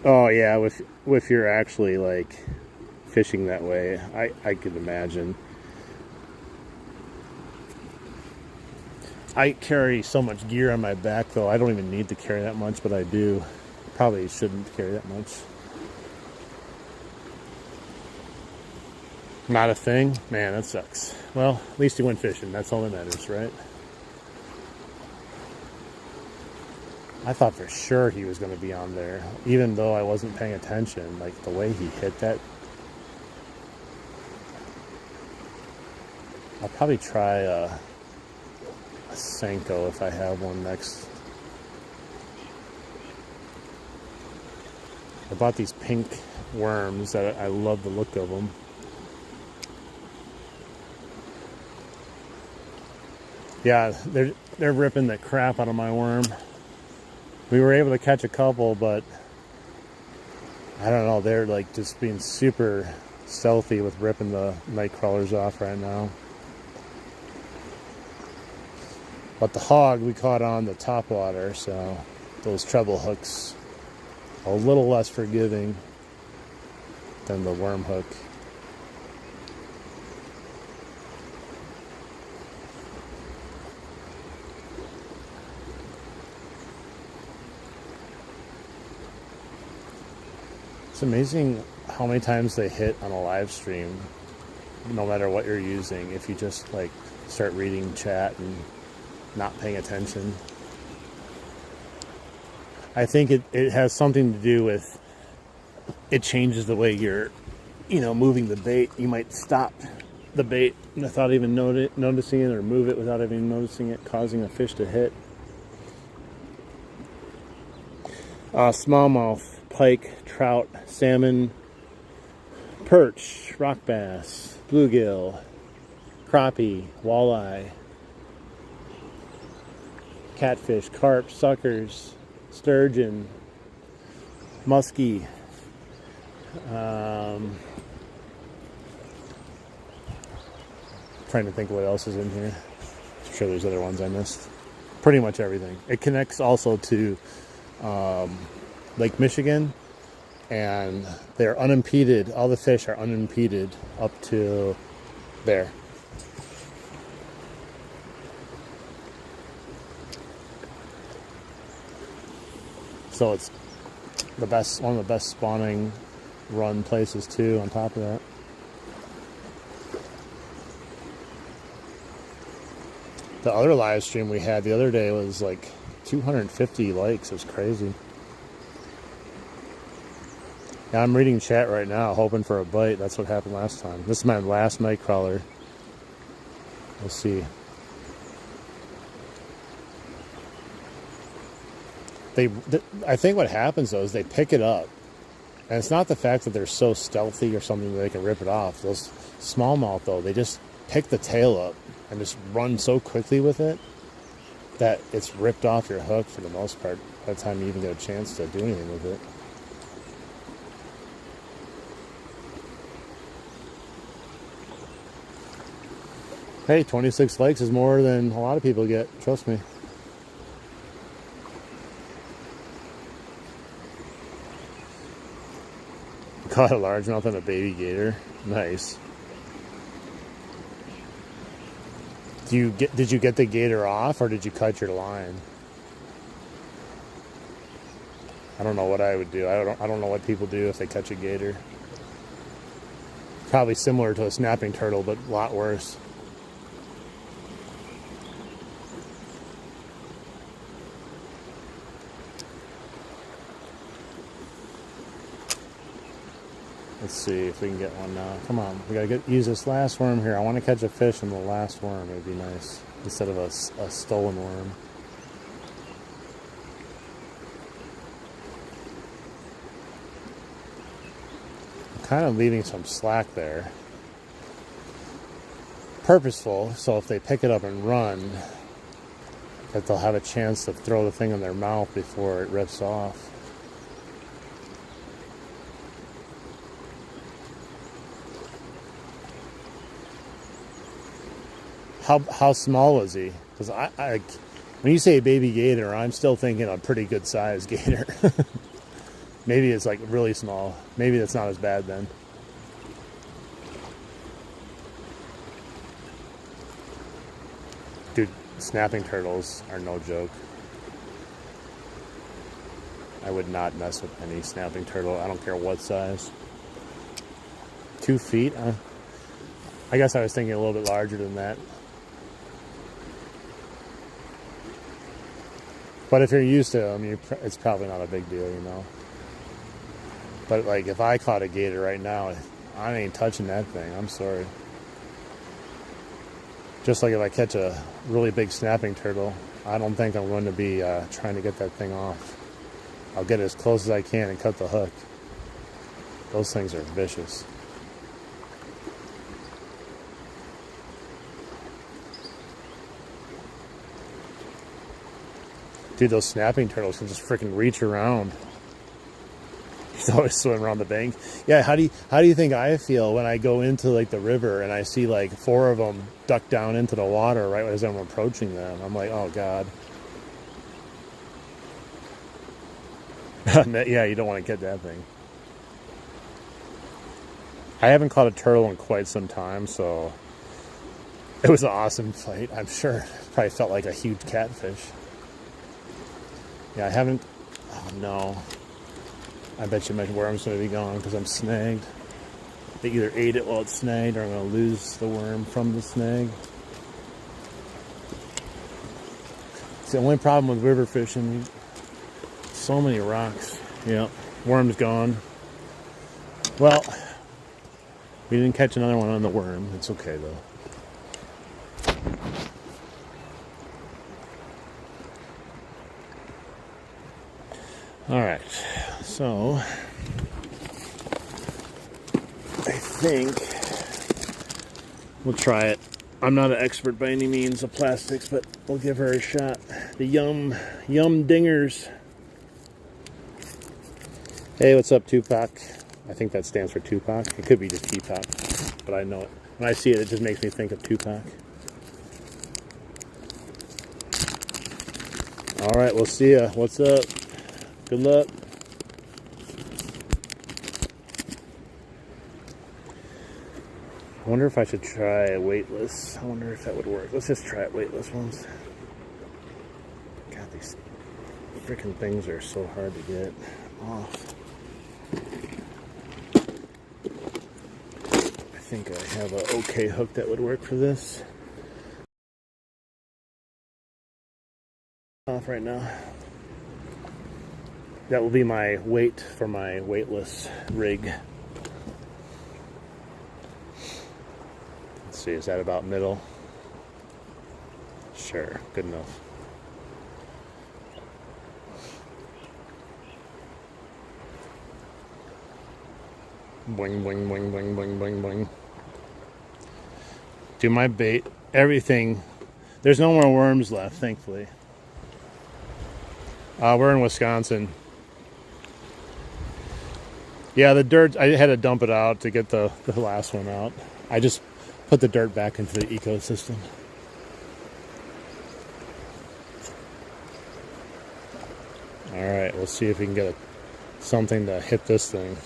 Oh, yeah. If you're actually, like, fishing that way, I could imagine. I carry so much gear on my back, though. I don't even need to carry that much, but I do. Probably shouldn't carry that much. Not a thing? Man, that sucks. Well, at least you went fishing. That's all that matters, right? I thought for sure he was going to be on there, even though I wasn't paying attention. Like, the way he hit that. I'll probably try a Senko if I have one next. I bought these pink worms that I love the look of them. Yeah, they're ripping the crap out of my worm. We were able to catch a couple, but I don't know, they're like just being super stealthy with ripping the night crawlers off right now. But the hog we caught on the top water, so those treble hooks a little less forgiving than the worm hook. It's amazing how many times they hit on a live stream, no matter what you're using, if you just like start reading chat and not paying attention. I think it has something to do with it changes the way you're, moving the bait. You might stop the bait without even noticing it, or move it without even noticing it, causing a fish to hit. Smallmouth, pike, trout, salmon, perch, rock bass, bluegill, crappie, walleye, catfish, carp, suckers, sturgeon, muskie. Trying to think what else is in here. I'm sure there's other ones I missed. Pretty much everything. It connects also to Lake Michigan, and they're unimpeded. All the fish are unimpeded up to there. So it's the best, one of the best spawning run places too, on top of that. The other live stream we had the other day was like 250 likes. It was crazy. Yeah, I'm reading chat right now, hoping for a bite. That's what happened last time. This is my last night crawler. We'll see. I think what happens though is they pick it up. And it's not the fact that they're so stealthy or something that they can rip it off. Those smallmouth though, they just pick the tail up and just run so quickly with it that it's ripped off your hook for the most part by the time you even get a chance to do anything with it. Hey, 26 likes is more than a lot of people get, trust me. Caught a largemouth and a baby gator. Nice. Did you get the gator off, or did you cut your line? I don't know what I would do. I don't know what people do if they catch a gator. Probably similar to a snapping turtle, but a lot worse. Let's see if we can get one now. Come on, we gotta use this last worm here. I want to catch a fish in the last worm. It'd be nice instead of a stolen worm. I'm kind of leaving some slack there, purposeful. So if they pick it up and run, that they'll have a chance to throw the thing in their mouth before it rips off. How small was he? Because when you say baby gator, I'm still thinking a pretty good sized gator. Maybe it's like really small. Maybe that's not as bad then. Dude, snapping turtles are no joke. I would not mess with any snapping turtle. I don't care what size. 2 feet? I guess I was thinking a little bit larger than that. But if you're used to them, it's probably not a big deal, you know. But like if I caught a gator right now, I ain't touching that thing. I'm sorry. Just like if I catch a really big snapping turtle, I don't think I'm going to be trying to get that thing off. I'll get as close as I can and cut the hook. Those things are vicious. Dude, those snapping turtles can just freaking reach around. He's always swimming around the bank. Yeah, how do you think I feel when I go into like the river and I see like 4 of them duck down into the water right as I'm approaching them? I'm like, oh God. Yeah, you don't want to get that thing. I haven't caught a turtle in quite some time, so it was an awesome fight. I'm sure it probably felt like a huge catfish. Yeah, I haven't. Oh no. I bet you my worm's going to be gone because I'm snagged. They either ate it while it's snagged or I'm going to lose the worm from the snag. It's the only problem with river fishing. So many rocks. Yep, worm's gone. Well, we didn't catch another one on the worm. It's okay though. All right, so I think we'll try it I'm not an expert by any means of plastics, but we'll give her a shot. The Yum Dingers. Hey, what's up, Tupac? I think that stands for Tupac. It could be just Tupac, but I know it. When I see it, it just makes me think of Tupac. All right, we'll see ya. What's up? Good luck. I wonder if I should try a weightless. I wonder if that would work. Let's just try it weightless once. God, these freaking things are so hard to get off. I think I have an okay hook that would work for this. Off right now. That will be my weight for my weightless rig. Let's see, is that about middle? Sure, good enough. Boing, boing, boing, boing, boing, boing, boing. Do my bait, everything. There's no more worms left, thankfully. We're in Wisconsin. Yeah, the dirt, I had to dump it out to get the last one out. I just put the dirt back into the ecosystem. All right, we'll see if we can get something to hit this thing.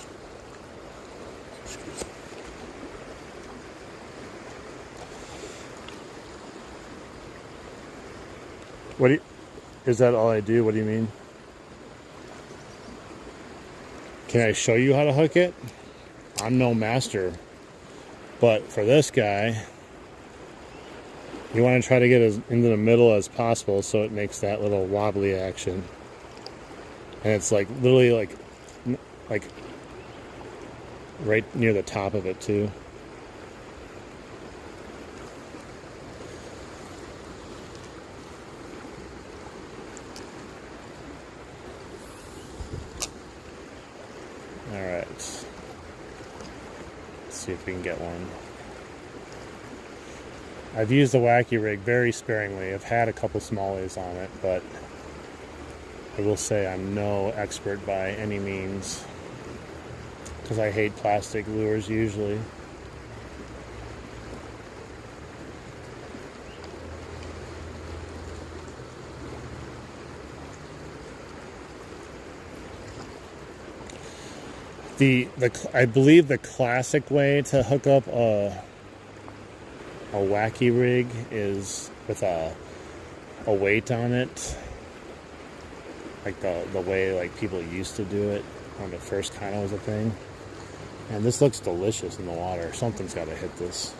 Is that all I do? What do you mean? Can I show you how to hook it? I'm no master. But for this guy, you want to try to get as into the middle as possible so it makes that little wobbly action. And it's like literally like right near the top of it too. All right. Let's see if we can get one. I've used the wacky rig very sparingly. I've had a couple smallies on it, but I will say I'm no expert by any means because I hate plastic lures usually. I believe the classic way to hook up a wacky rig is with a weight on it, like the way like people used to do it when it first kind of was a thing. And this looks delicious in the water. Something's got to hit this.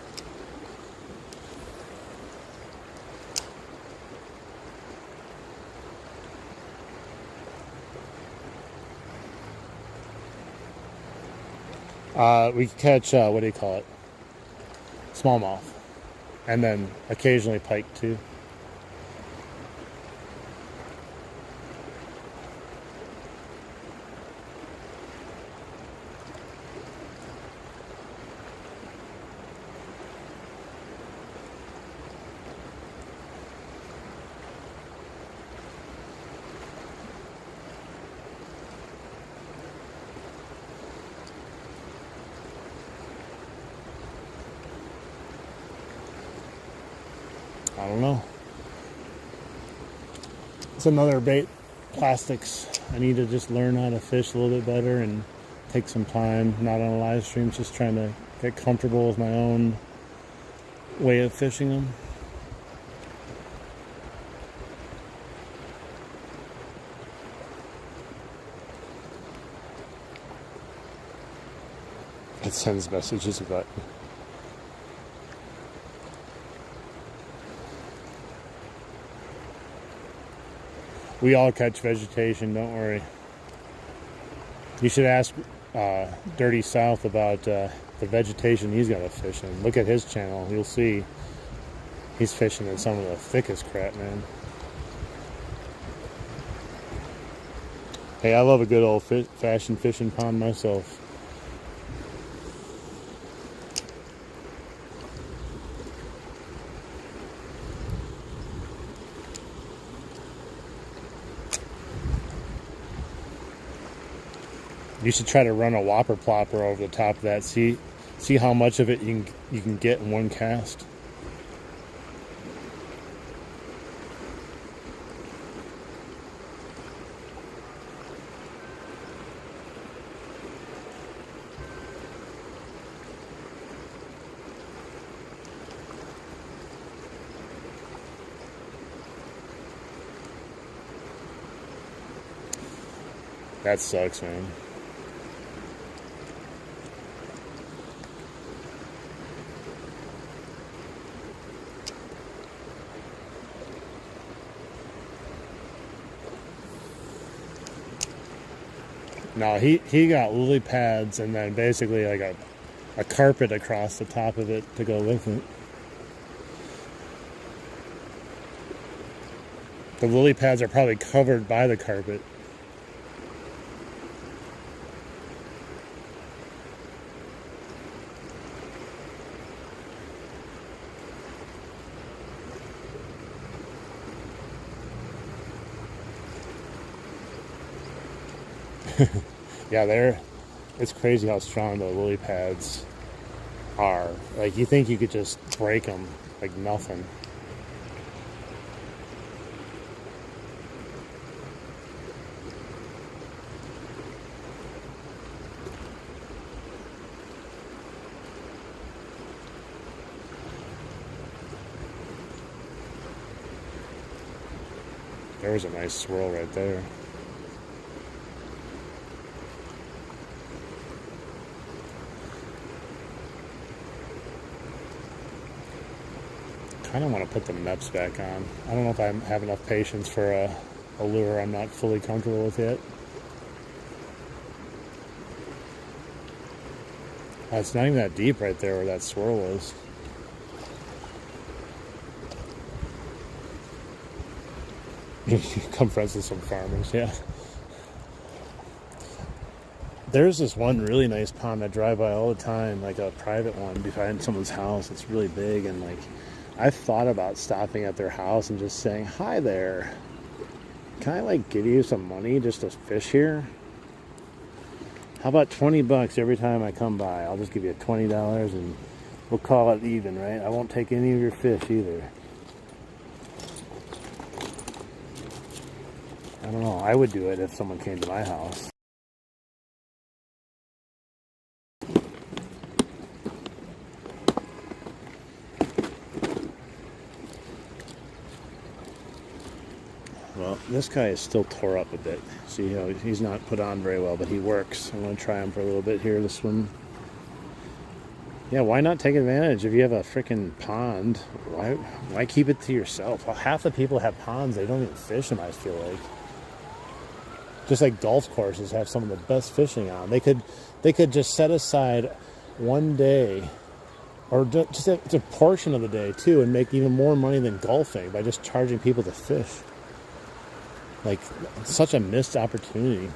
We catch, what do you call it? Smallmouth. And then occasionally pike too. I don't know. It's another bait, plastics. I need to just learn how to fish a little bit better and take some time, not on a live stream, just trying to get comfortable with my own way of fishing them. It sends messages about we all catch vegetation, don't worry. You should ask Dirty South about the vegetation he's got to fish in. Look at his channel. You'll see he's fishing in some of the thickest crap, man. Hey, I love a good old-fashioned fishing pond myself. You should try to run a whopper plopper over the top of that. See how much of it you can get in one cast. That sucks, man. No, he got lily pads and then basically like a carpet across the top of it to go with it. The lily pads are probably covered by the carpet. Yeah, it's crazy how strong the lily pads are. Like, you think you could just break them like nothing. There was a nice swirl right there. I don't want to put the MEPs back on. I don't know if I have enough patience for a lure I'm not fully comfortable with yet. It's not even that deep right there where that swirl was. Come friends with some farmers, yeah. There's this one really nice pond I drive by all the time, like a private one behind someone's house. It's really big, and like I've thought about stopping at their house and just saying, "Hi there, can I like give you some money just to fish here? How about $20 every time I come by? I'll just give you $20 and we'll call it even, right? I won't take any of your fish either." I don't know. I would do it if someone came to my house. Well, this guy is still tore up a bit. See, he's not put on very well, but he works. I'm going to try him for a little bit here to swim. Yeah, why not take advantage? If you have a freaking pond, why keep it to yourself? Well, half the people have ponds, they don't even fish them, I feel like. Just like golf courses have some of the best fishing on. They could just set aside one day, or just a portion of the day too, and make even more money than golfing by just charging people to fish. Like, such a missed opportunity.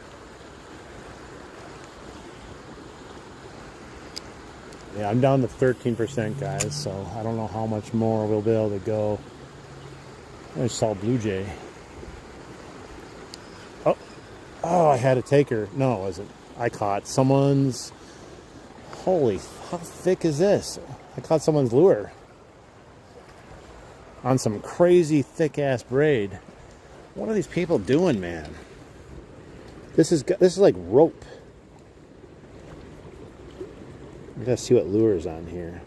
Yeah, I'm down to 13%, guys, so I don't know how much more we'll be able to go. I saw blue jay. Oh, I had a taker. No, it wasn't. I caught someone's... Holy, how thick is this? I caught someone's lure on some crazy thick-ass braid. What are these people doing, man? This is like rope. We gotta see what lure is on here.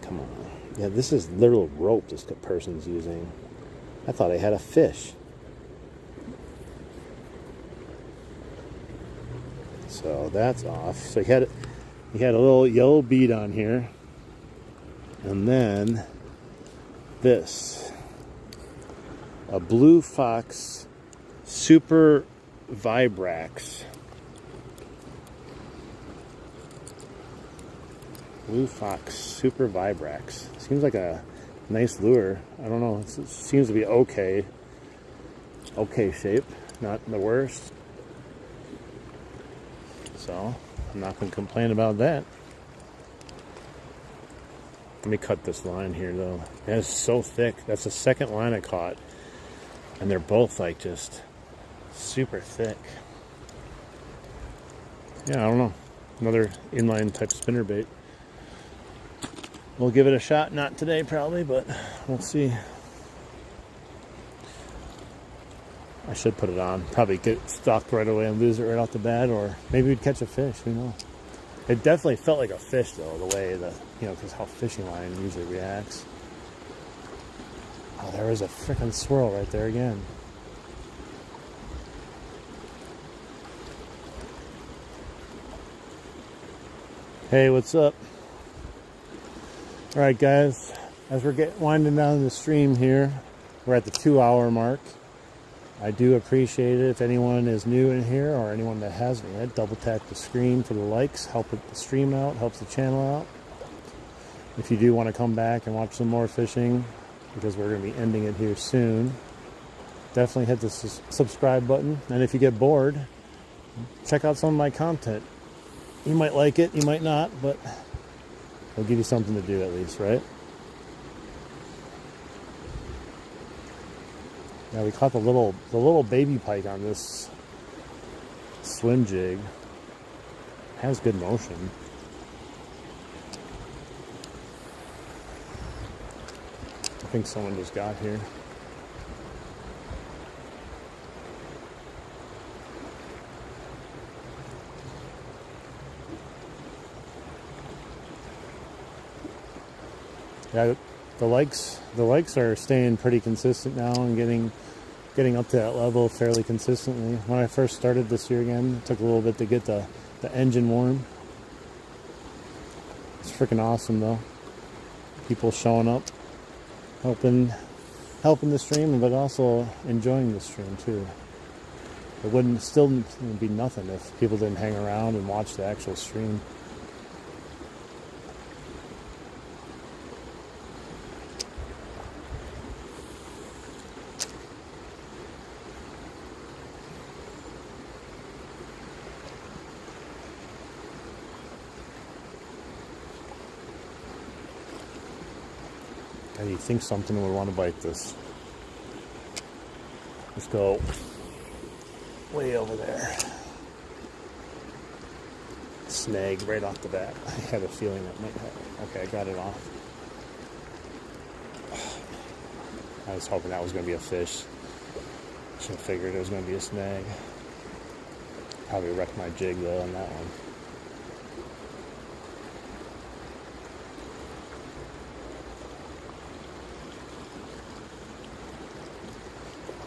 Come on. Yeah, this is literal rope this person's using. I thought I had a fish. So that's off. So he had a little yellow bead on here. And then this. A Blue Fox Super Vibrax. Blue Fox Super Vibrax. Seems like a nice lure. I don't know. It seems to be okay. Okay shape. Not the worst. So, I'm not going to complain about that. Let me cut this line here, though. That is so thick. That's the second line I caught. And they're both, like, just super thick. yeah, I don't know. Another inline type spinnerbait. We'll give it a shot. Not today, probably, but we'll see. I should put it on. Probably get stuck right away and lose it right off the bat, or maybe we'd catch a fish. Who knows? It definitely felt like a fish, though, the way because how fishing line usually reacts. Oh, there was a freaking swirl right there again. Hey, what's up? All right, guys. As we're winding down the stream here, we're at the 2-hour mark. I do appreciate it if anyone is new in here or anyone that hasn't yet. Double tap the screen for the likes, help the stream out, helps the channel out. If you do want to come back and watch some more fishing, because we're going to be ending it here soon, definitely hit the subscribe button. And if you get bored, check out some of my content. You might like it, you might not, but it'll give you something to do at least, right? Yeah, we caught the little baby pike on this swim jig. It has good motion. I think someone just got here. Yeah, the likes are staying pretty consistent now and getting up to that level fairly consistently. When I first started this year again, it took a little bit to get the engine warm. It's freaking awesome though. People showing up, helping the stream, but also enjoying the stream too. It wouldn't still be nothing if people didn't hang around and watch the actual stream. You think something would want to bite this. Let's go way over there. Snag right off the bat. I had a feeling that might happen. Okay, I got it off. I was hoping that was going to be a fish. Should have figured it was going to be a snag. Probably wrecked my jig though on that one.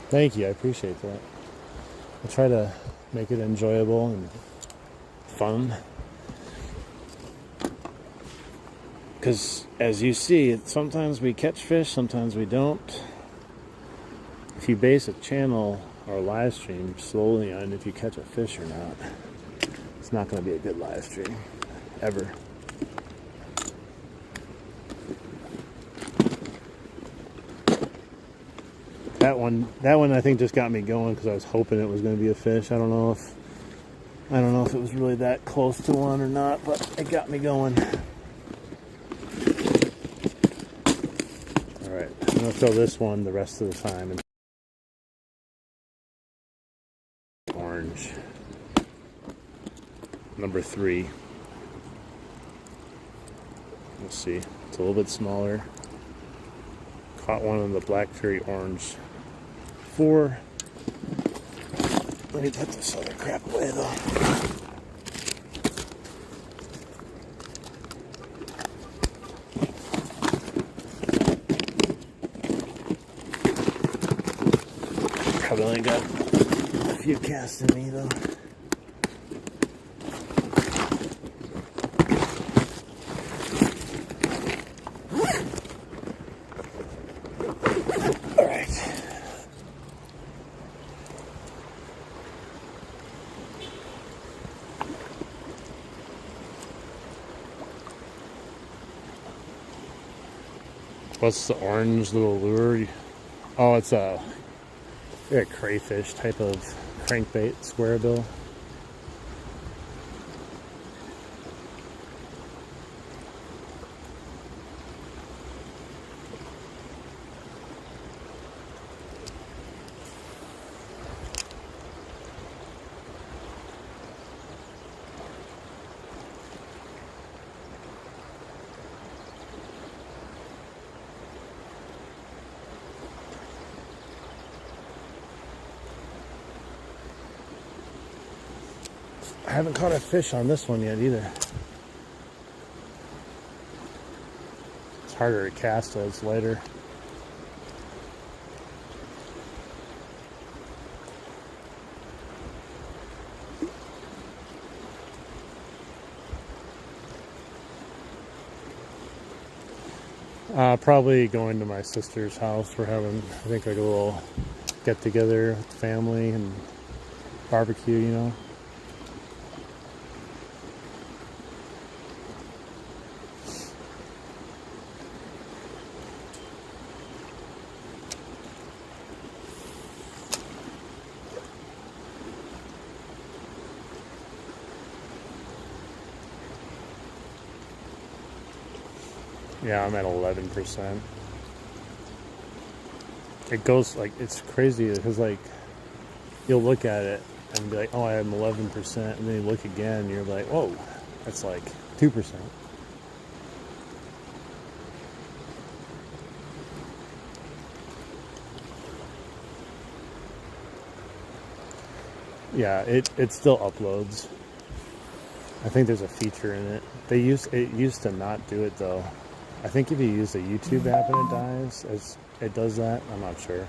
Thank you, I appreciate that. I'll try to make it enjoyable and fun. Because as you see, sometimes we catch fish, sometimes we don't. If you base a channel or a live stream solely on if you catch a fish or not, it's not going to be a good live stream, ever. That one I think just got me going because I was hoping it was going to be a fish. I don't know if it was really that close to one or not, but it got me going. All right, I'm going to throw this one the rest of the time. Orange, number 3. We'll see. It's a little bit smaller. Caught one in the Black Fury Orange 4. Let me put this other crap away though. Probably only got a few casts in me though. What's the orange little lure? Oh, it's a crayfish type of crankbait, square bill. haven't caught a fish on this one yet either. It's harder to cast though, it's lighter. Probably going to my sister's house. We're having, I think, like a little get together with the family and barbecue, you know. Yeah, I'm at 11%. It goes like, it's crazy because like you'll look at it and be like, oh, I am 11%, and then you look again and you're like, whoa, that's like 2%. Yeah, it still uploads. I think there's a feature in it. It used to not do it though. I think if you use the YouTube app and it dies, it does that. I'm not sure.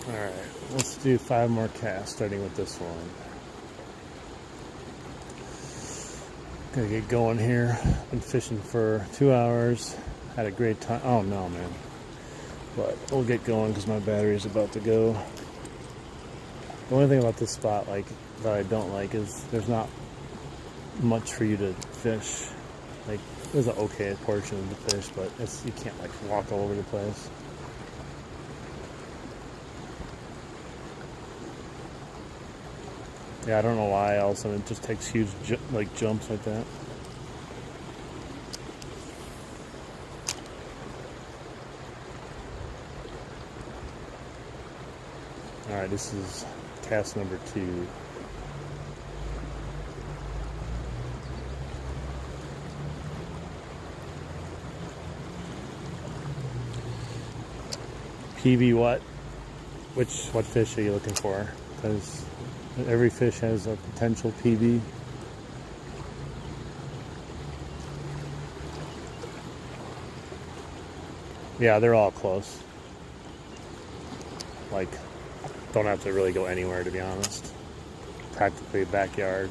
Alright, let's do 5 more casts, starting with this one. Gonna get going here. Been fishing for 2 hours. Had a great time. Oh no, man. But we'll get going because my battery is about to go. The only thing about this spot that I don't like is there's not much for you to fish. Like, there's an okay portion of the fish, but you can't like walk all over the place. Yeah, I don't know why all of a sudden it just takes huge jumps like that. Alright, this is cast number 2. PB what? What fish are you looking for? Because every fish has a potential PB. Yeah, they're all close. Like, don't have to really go anywhere, to be honest. Practically a backyard.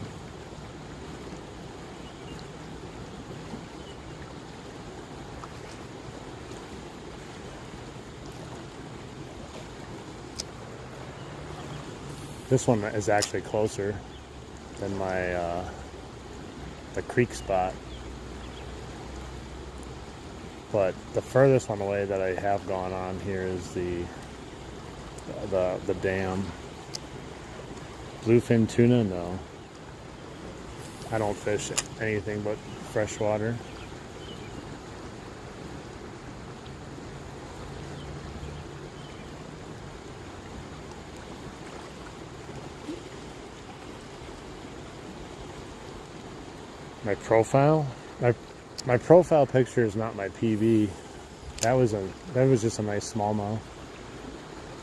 This one is actually closer than my the creek spot, but the furthest one away that I have gone on here is the dam. Bluefin tuna, no. I don't fish anything but freshwater. My profile? My profile picture is not my PB. That was just a nice smallmouth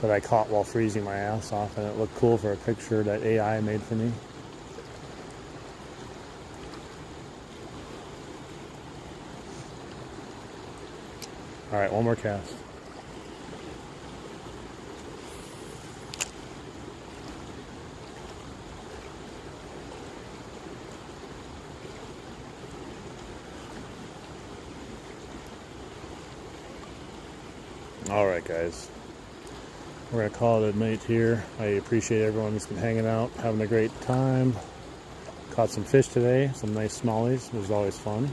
that I caught while freezing my ass off, and it looked cool for a picture that AI made for me. Alright, one more cast. Alright guys, we're going to call it a night here. I appreciate everyone that's been hanging out, having a great time. Caught some fish today, some nice smallies. It was always fun.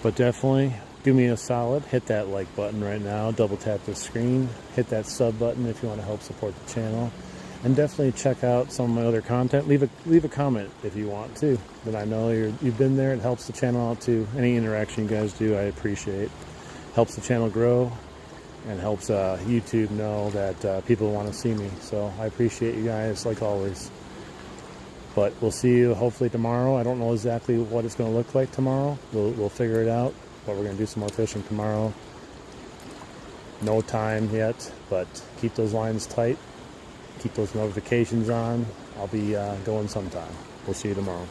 But definitely do me a solid, hit that like button right now, double tap the screen, hit that sub button if you want to help support the channel. And definitely check out some of my other content. Leave a comment if you want to. Then I know you've been there. It helps the channel out too. Any interaction you guys do, I appreciate. Helps the channel grow and helps YouTube know that people want to see me. So I appreciate you guys like always. But we'll see you hopefully tomorrow. I don't know exactly what it's going to look like tomorrow. We'll figure it out. But we're going to do some more fishing tomorrow. No time yet, but keep those lines tight. Keep those notifications on. I'll be going sometime. We'll see you tomorrow.